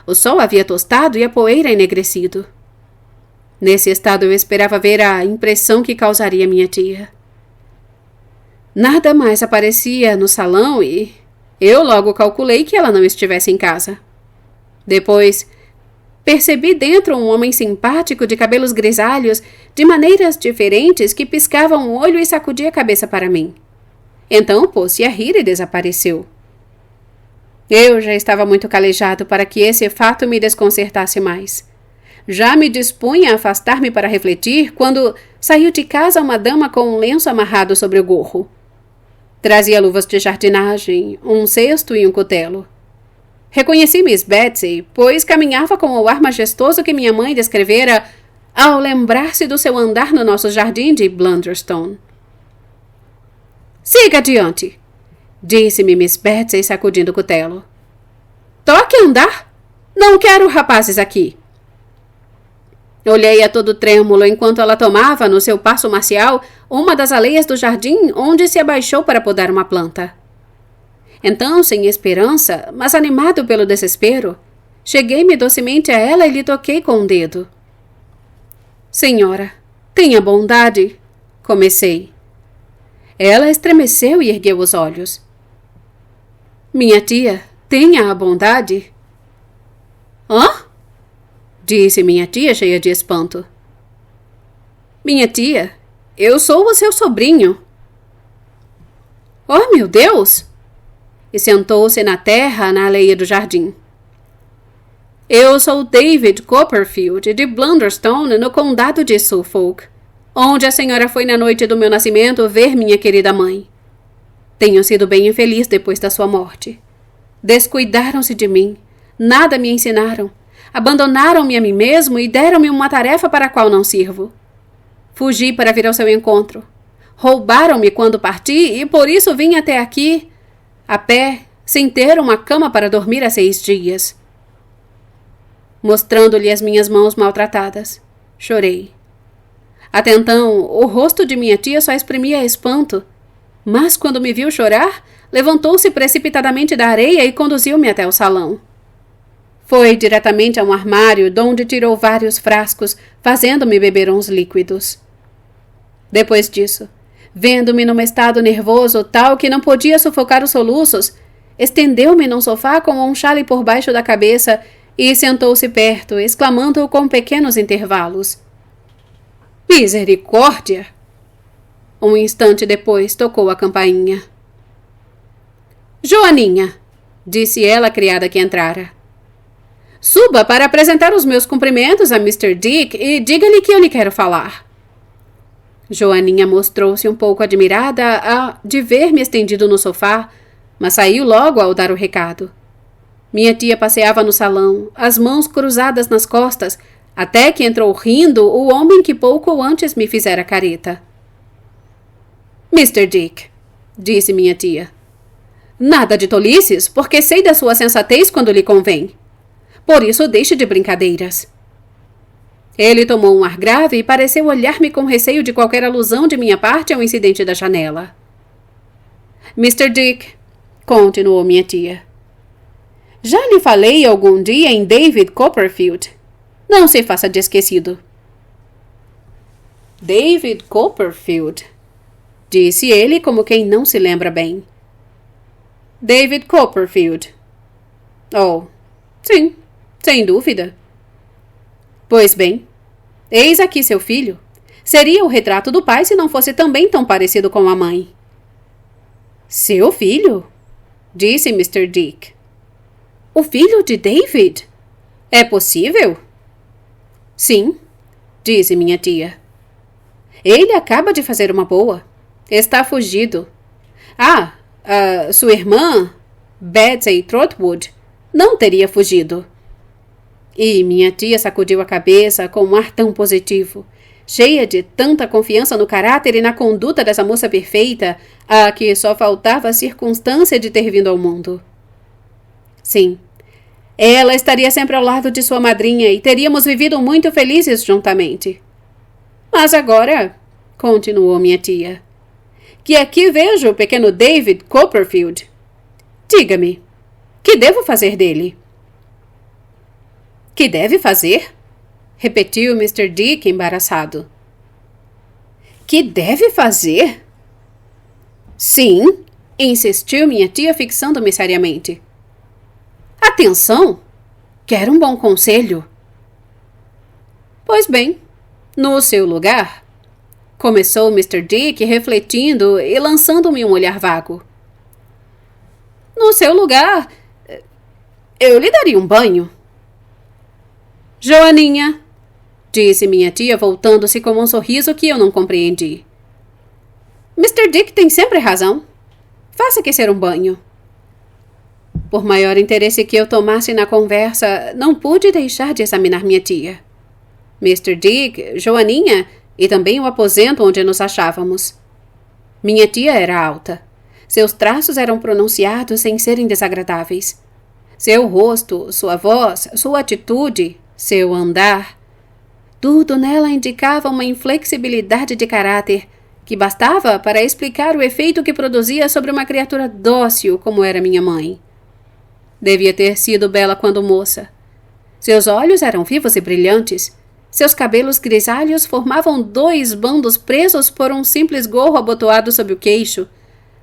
O sol havia tostado e a poeira enegrecido. Nesse estado eu esperava ver a impressão que causaria minha tia. Nada mais aparecia no salão e eu logo calculei que ela não estivesse em casa. Depois, percebi dentro um homem simpático de cabelos grisalhos, de maneiras diferentes, que piscava um olho e sacudia a cabeça para mim. Então pôs-se a rir e desapareceu. Eu já estava muito calejado para que esse fato me desconcertasse mais. Já me dispunha a afastar-me para refletir quando saiu de casa uma dama com um lenço amarrado sobre o gorro. Trazia luvas de jardinagem, um cesto e um cutelo. Reconheci Miss Betsy, pois caminhava com o ar majestoso que minha mãe descrevera ao lembrar-se do seu andar no nosso jardim de Blunderstone. Siga adiante, disse-me Miss Betsy sacudindo o cutelo. Toque andar? Não quero rapazes aqui. Olhei a todo trêmulo enquanto ela tomava, no seu passo marcial, uma das aleias do jardim onde se abaixou para podar uma planta. Então, sem esperança, mas animado pelo desespero, cheguei-me docemente a ela e lhe toquei com um dedo. Senhora, tenha bondade, comecei. Ela estremeceu e ergueu os olhos. Minha tia, tenha a bondade. Hã? Disse minha tia cheia de espanto. Minha tia, eu sou o seu sobrinho. Oh, meu Deus! E sentou-se na terra na aleia do jardim. Eu sou David Copperfield, de Blunderstone, no condado de Suffolk, onde a senhora foi na noite do meu nascimento ver minha querida mãe. Tenho sido bem infeliz depois da sua morte. Descuidaram-se de mim, nada me ensinaram, abandonaram-me a mim mesmo e deram-me uma tarefa para a qual não sirvo. Fugi para vir ao seu encontro. Roubaram-me quando parti e por isso vim até aqui, a pé, sem ter uma cama para dormir há 6 dias. Mostrando-lhe as minhas mãos maltratadas, chorei. Até então, o rosto de minha tia só exprimia espanto, mas quando me viu chorar, levantou-se precipitadamente da areia e conduziu-me até o salão. Foi diretamente a um armário, donde tirou vários frascos, fazendo-me beber uns líquidos. Depois disso, vendo-me num estado nervoso tal que não podia sufocar os soluços, estendeu-me num sofá com um chale por baixo da cabeça e sentou-se perto, exclamando com pequenos intervalos. Misericórdia! Um instante depois tocou a campainha. Joaninha, disse ela à criada que entrara. Suba para apresentar os meus cumprimentos a Mr. Dick e diga-lhe que eu lhe quero falar. Joaninha mostrou-se um pouco admirada de ver-me estendido no sofá, mas saiu logo ao dar o recado. Minha tia passeava no salão, as mãos cruzadas nas costas, até que entrou rindo o homem que pouco antes me fizera careta. Mr. Dick, disse minha tia. Nada de tolices, porque sei da sua sensatez quando lhe convém. Por isso deixe de brincadeiras. Ele tomou um ar grave e pareceu olhar-me com receio de qualquer alusão de minha parte ao incidente da janela. Mr. Dick, continuou minha tia. Já lhe falei algum dia em David Copperfield. Não se faça de esquecido. David Copperfield, disse ele como quem não se lembra bem. David Copperfield. Oh, sim, sem dúvida. Pois bem, eis aqui seu filho. Seria o retrato do pai se não fosse também tão parecido com a mãe. Seu filho? Disse Mr. Dick. O filho de David? É possível? Sim, disse minha tia. Ele acaba de fazer uma boa. Está fugido. Sua irmã, Betsy Trotwood, não teria fugido. E minha tia sacudiu a cabeça com um ar tão positivo, cheia de tanta confiança no caráter e na conduta dessa moça perfeita, a que só faltava a circunstância de ter vindo ao mundo. Sim, ela estaria sempre ao lado de sua madrinha e teríamos vivido muito felizes juntamente. Mas agora, continuou minha tia, que aqui vejo o pequeno David Copperfield. Diga-me, que devo fazer dele? Que deve fazer? Repetiu Mr. Dick embaraçado. Que deve fazer? Sim, insistiu minha tia fixando-me seriamente. Atenção! Quero um bom conselho. Pois bem, no seu lugar, começou Mr. Dick refletindo e lançando-me um olhar vago. No seu lugar, eu lhe daria um banho. Joaninha, disse minha tia voltando-se com um sorriso que eu não compreendi. Mr. Dick tem sempre razão. Faça aquecer um banho. Por maior interesse que eu tomasse na conversa, não pude deixar de examinar minha tia. Mr. Dick, Joaninha e também o aposento onde nos achávamos. Minha tia era alta. Seus traços eram pronunciados sem serem desagradáveis. Seu rosto, sua voz, sua atitude, seu andar, tudo nela indicava uma inflexibilidade de caráter que bastava para explicar o efeito que produzia sobre uma criatura dócil como era minha mãe. Devia ter sido bela quando moça. Seus olhos eram vivos e brilhantes. Seus cabelos grisalhos formavam 2 bandos presos por um simples gorro abotoado sob o queixo.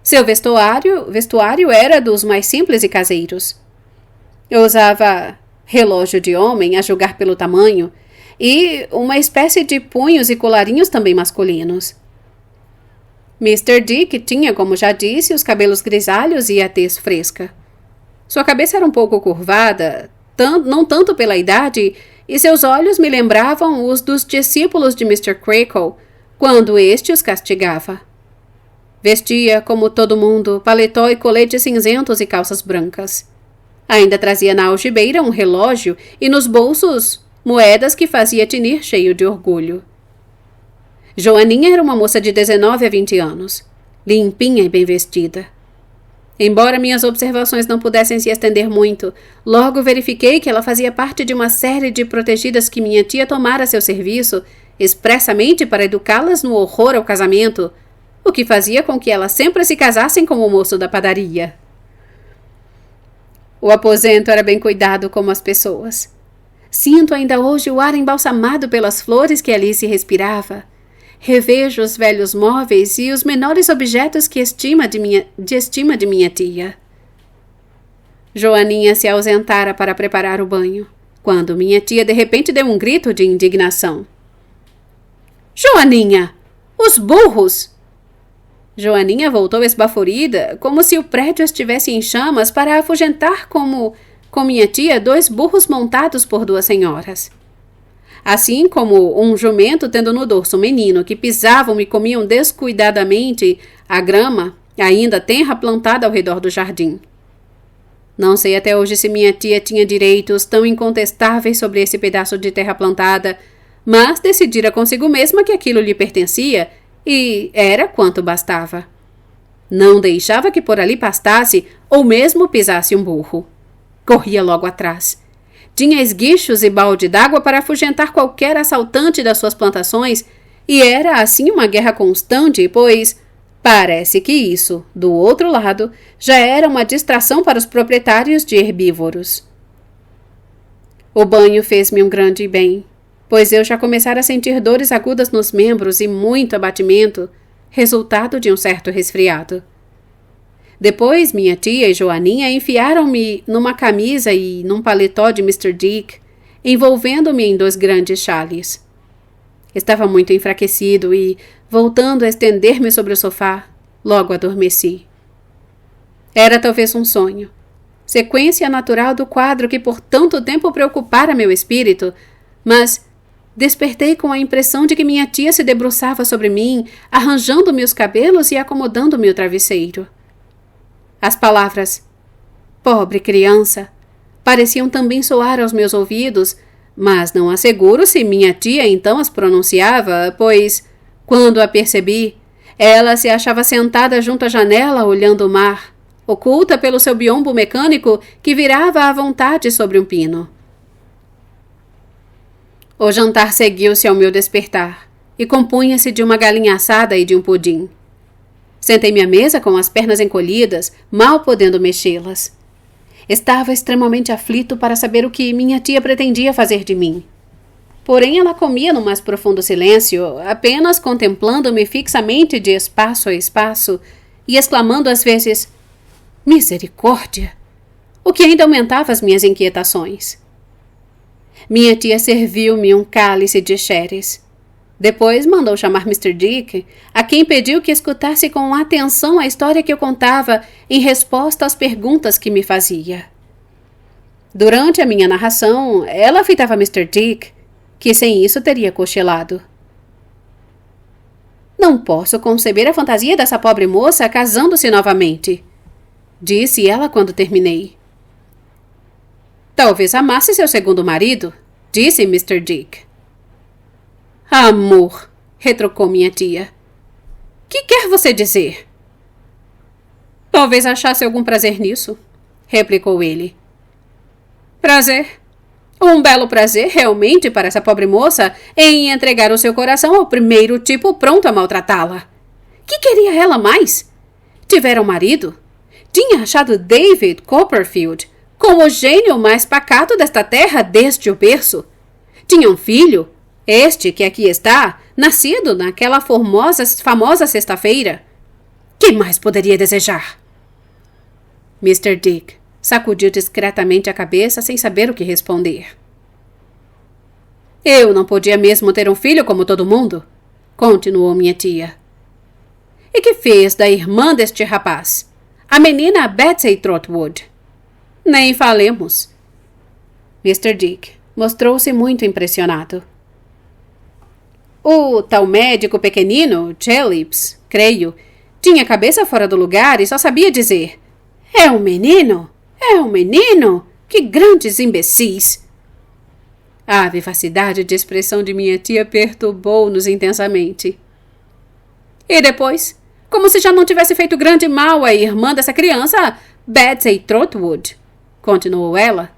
Seu vestuário era dos mais simples e caseiros. Eu usava relógio de homem, a julgar pelo tamanho, e uma espécie de punhos e colarinhos também masculinos. Mr. Dick tinha, como já disse, os cabelos grisalhos e a tez fresca. Sua cabeça era um pouco curvada, não tanto pela idade, e seus olhos me lembravam os dos discípulos de Mr. Creakle, quando este os castigava. Vestia, como todo mundo, paletó e coletes cinzentos e calças brancas. Ainda trazia na algibeira um relógio e nos bolsos moedas que fazia tinir cheio de orgulho. Joaninha era uma moça de 19 a 20 anos, limpinha e bem vestida. Embora minhas observações não pudessem se estender muito, logo verifiquei que ela fazia parte de uma série de protegidas que minha tia tomara a seu serviço, expressamente para educá-las no horror ao casamento, o que fazia com que elas sempre se casassem com o moço da padaria. O aposento era bem cuidado como as pessoas. Sinto ainda hoje o ar embalsamado pelas flores que ali se respirava. Revejo os velhos móveis e os menores objetos de estima de minha tia. Joaninha se ausentara para preparar o banho, quando minha tia de repente deu um grito de indignação. Joaninha! Os burros! Joaninha voltou esbaforida, como se o prédio estivesse em chamas, para afugentar com minha tia 2 burros montados por 2 senhoras. assim como um jumento tendo no dorso um menino que pisavam e comiam descuidadamente a grama, ainda tenra plantada ao redor do jardim. Não sei até hoje se minha tia tinha direitos tão incontestáveis sobre esse pedaço de terra plantada, mas decidira consigo mesma que aquilo lhe pertencia e era quanto bastava. Não deixava que por ali pastasse ou mesmo pisasse um burro. Corria logo atrás. Tinha esguichos e balde d'água para afugentar qualquer assaltante das suas plantações, e era assim uma guerra constante, pois parece que isso, do outro lado, já era uma distração para os proprietários de herbívoros. O banho fez-me um grande bem, pois eu já começara a sentir dores agudas nos membros e muito abatimento, resultado de um certo resfriado. Depois, minha tia e Joaninha enfiaram-me numa camisa e num paletó de Mr. Dick, envolvendo-me em 2 grandes chales. Estava muito enfraquecido e, voltando a estender-me sobre o sofá, logo adormeci. Era talvez um sonho, sequência natural do quadro que por tanto tempo preocupara meu espírito, mas despertei com a impressão de que minha tia se debruçava sobre mim, arranjando-me os cabelos e acomodando-me o travesseiro. As palavras "pobre criança" pareciam também soar aos meus ouvidos, mas não asseguro se minha tia então as pronunciava, pois, quando a percebi, ela se achava sentada junto à janela olhando o mar, oculta pelo seu biombo mecânico que virava à vontade sobre um pino. O jantar seguiu-se ao meu despertar e compunha-se de uma galinha assada e de um pudim. Sentei-me à mesa com as pernas encolhidas, mal podendo mexê-las. Estava extremamente aflito para saber o que minha tia pretendia fazer de mim. Porém, ela comia no mais profundo silêncio, apenas contemplando-me fixamente de espaço a espaço e exclamando às vezes "misericórdia", o que ainda aumentava as minhas inquietações. Minha tia serviu-me um cálice de sherries. Depois mandou chamar Mr. Dick, a quem pediu que escutasse com atenção a história que eu contava em resposta às perguntas que me fazia. Durante a minha narração, ela fitava Mr. Dick, que sem isso teria cochilado. "Não posso conceber a fantasia dessa pobre moça casando-se novamente", disse ela quando terminei. "Talvez amasse seu segundo marido", disse Mr. Dick. "Amor", retrucou minha tia. "Que quer você dizer?" "Talvez achasse algum prazer nisso", replicou ele. "Prazer? Um belo prazer, realmente, para essa pobre moça em entregar o seu coração ao primeiro tipo pronto a maltratá-la. Que queria ela mais? Tivera um marido? Tinha achado David Copperfield como o gênio mais pacato desta terra desde o berço. Tinha um filho, este que aqui está, nascido naquela famosa sexta-feira. Que mais poderia desejar?" Mr. Dick sacudiu discretamente a cabeça sem saber o que responder. "Eu não podia mesmo ter um filho como todo mundo?" continuou minha tia. "E que fez da irmã deste rapaz, a menina Betsy Trotwood?" "Nem falemos." Mr. Dick mostrou-se muito impressionado. "O tal médico pequenino, Chellips, creio, tinha a cabeça fora do lugar e só sabia dizer: 'É um menino! É um menino! Que grandes imbecis!'" A vivacidade de expressão de minha tia perturbou-nos intensamente. "E depois, como se já não tivesse feito grande mal à irmã dessa criança, Betsy Trotwood", continuou ela,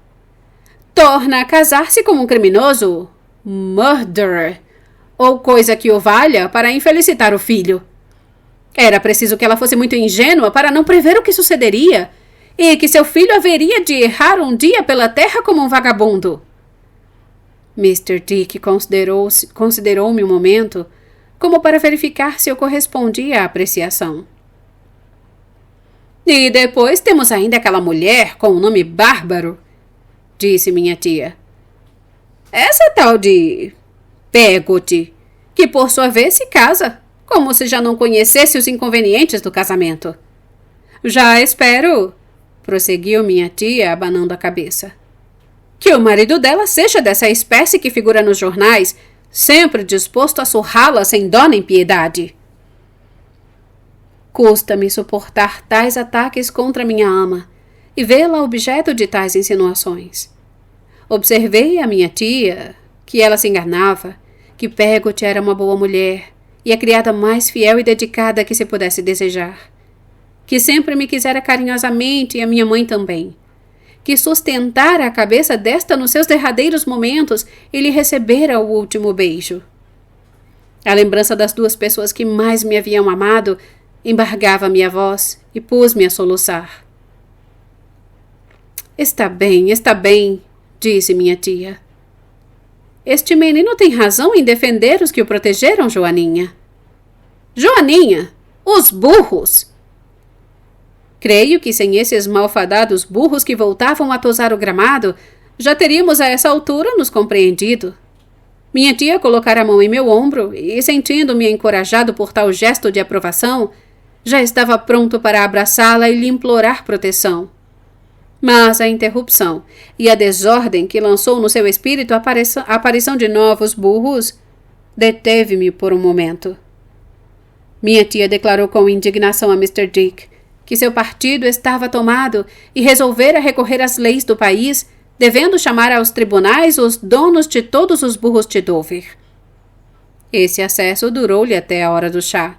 "torna a casar-se com um criminoso, murderer, ou coisa que o valha, para infelicitar o filho. Era preciso que ela fosse muito ingênua para não prever o que sucederia, e que seu filho haveria de errar um dia pela terra como um vagabundo." Mr. Dick considerou-me um momento, como para verificar se eu correspondia à apreciação. "E depois temos ainda aquela mulher com um nome bárbaro", disse minha tia. "Essa tal de Peggotty, que por sua vez se casa, como se já não conhecesse os inconvenientes do casamento. Já espero", prosseguiu minha tia, abanando a cabeça. Que o marido dela seja dessa espécie que figura nos jornais, sempre disposto a surrá-la sem dó nem piedade. Custa-me suportar tais ataques contra minha ama e vê-la objeto de tais insinuações. Observei a minha tia, que ela se enganava, que Peggot era uma boa mulher e a criada mais fiel e dedicada que se pudesse desejar, que sempre me quisera carinhosamente e a minha mãe também, que sustentara a cabeça desta nos seus derradeiros momentos e lhe recebera o último beijo. A lembrança das duas pessoas que mais me haviam amado embargava minha voz e pus-me a soluçar. Está bem, disse minha tia. Este menino tem razão em defender os que o protegeram, Joaninha. Joaninha, os burros! Creio que sem esses malfadados burros que voltavam a tosar o gramado, já teríamos a essa altura nos compreendido. Minha tia colocara a mão em meu ombro e, sentindo-me encorajado por tal gesto de aprovação, já estava pronto para abraçá-la e lhe implorar proteção. Mas a interrupção e a desordem que lançou no seu espírito a aparição de novos burros deteve-me por um momento. Minha tia declarou com indignação a Mr. Dick que seu partido estava tomado e resolvera recorrer às leis do país, devendo chamar aos tribunais os donos de todos os burros de Dover. Esse acesso durou-lhe até a hora do chá.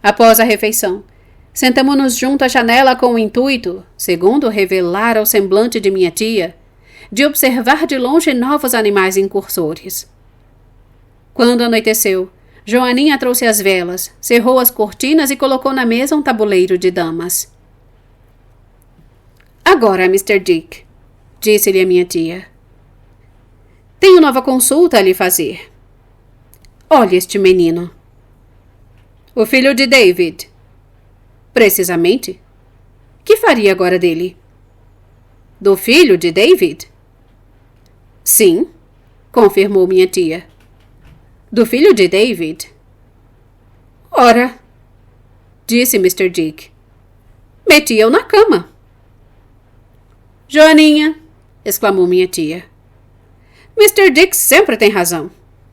Após a refeição, sentamo-nos junto à janela com o intuito, segundo revelara o semblante de minha tia, de observar de longe novos animais incursores. Quando anoiteceu, Joaninha trouxe as velas, cerrou as cortinas e colocou na mesa um tabuleiro de damas. Agora, Mr. Dick, disse-lhe a minha tia, tenho nova consulta a lhe fazer. Olhe este menino. O filho de David. Precisamente. Que faria agora dele? Do filho de David? Sim, confirmou minha tia. Do filho de David? Ora, disse Mr. Dick, metia-o na cama. Joaninha, exclamou minha tia, Mr. Dick sempre tem razão.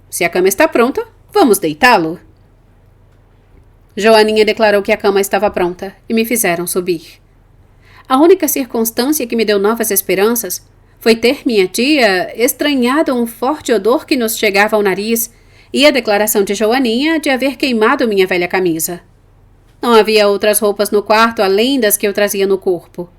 Se a cama está pronta, vamos deitá-lo. Joaninha declarou que a cama estava pronta e me fizeram subir. A única circunstância que me deu novas esperanças foi ter minha tia estranhado um forte odor que nos chegava ao nariz e a declaração de Joaninha de haver queimado minha velha camisa. Não havia outras roupas no quarto além das que eu trazia no corpo.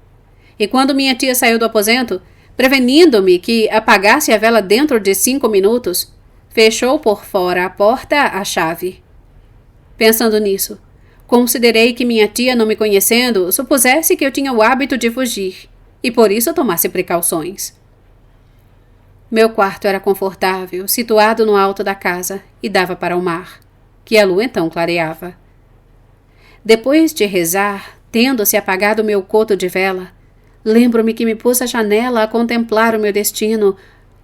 E quando minha tia saiu do aposento, prevenindo-me que apagasse a vela dentro de 5 minutos, fechou por fora a porta à chave. Pensando nisso, considerei que minha tia, não me conhecendo, supusesse que eu tinha o hábito de fugir, e por isso tomasse precauções. Meu quarto era confortável, situado no alto da casa, e dava para o mar, que a lua então clareava. Depois de rezar, tendo-se apagado meu coto de vela, lembro-me que me pus à janela a contemplar o meu destino,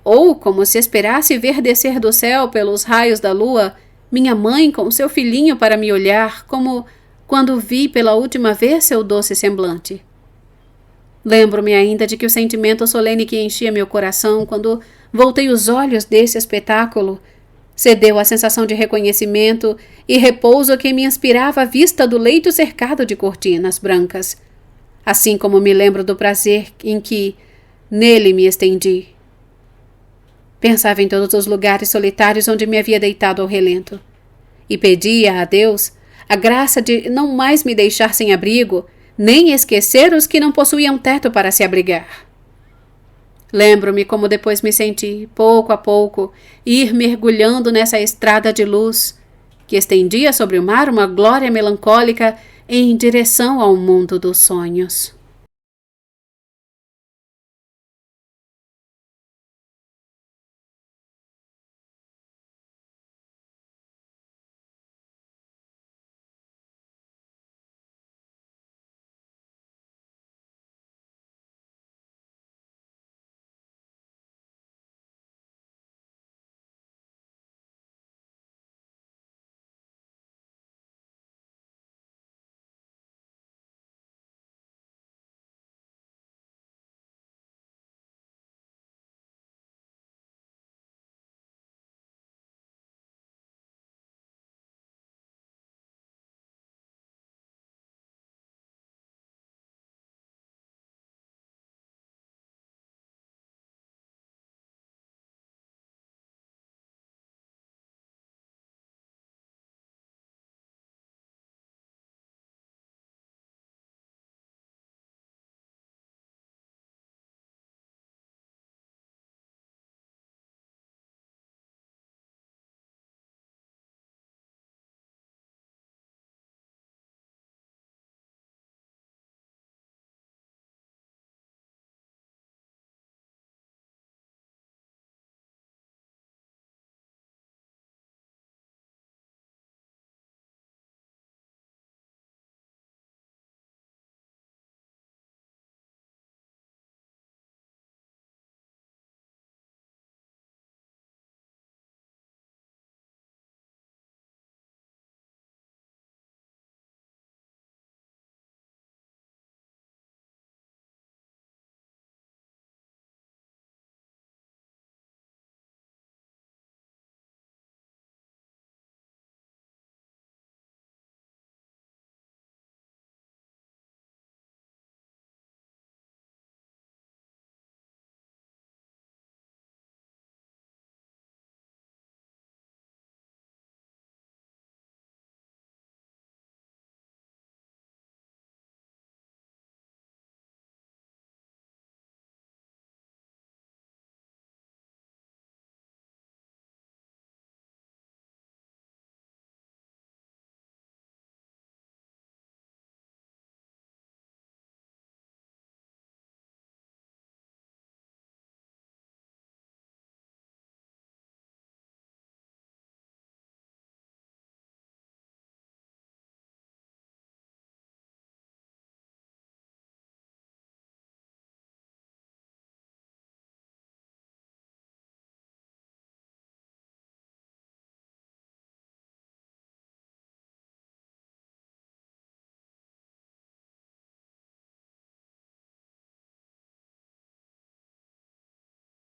ou como se esperasse ver descer do céu pelos raios da lua minha mãe com seu filhinho para me olhar, como quando vi pela última vez seu doce semblante. Lembro-me ainda de que o sentimento solene que enchia meu coração quando voltei os olhos desse espetáculo cedeu à sensação de reconhecimento e repouso que me inspirava a vista do leito cercado de cortinas brancas, assim como me lembro do prazer em que nele me estendi. Pensava em todos os lugares solitários onde me havia deitado ao relento, e pedia a Deus a graça de não mais me deixar sem abrigo, nem esquecer os que não possuíam teto para se abrigar. Lembro-me como depois me senti, pouco a pouco, ir mergulhando nessa estrada de luz, que estendia sobre o mar uma glória melancólica em direção ao mundo dos sonhos.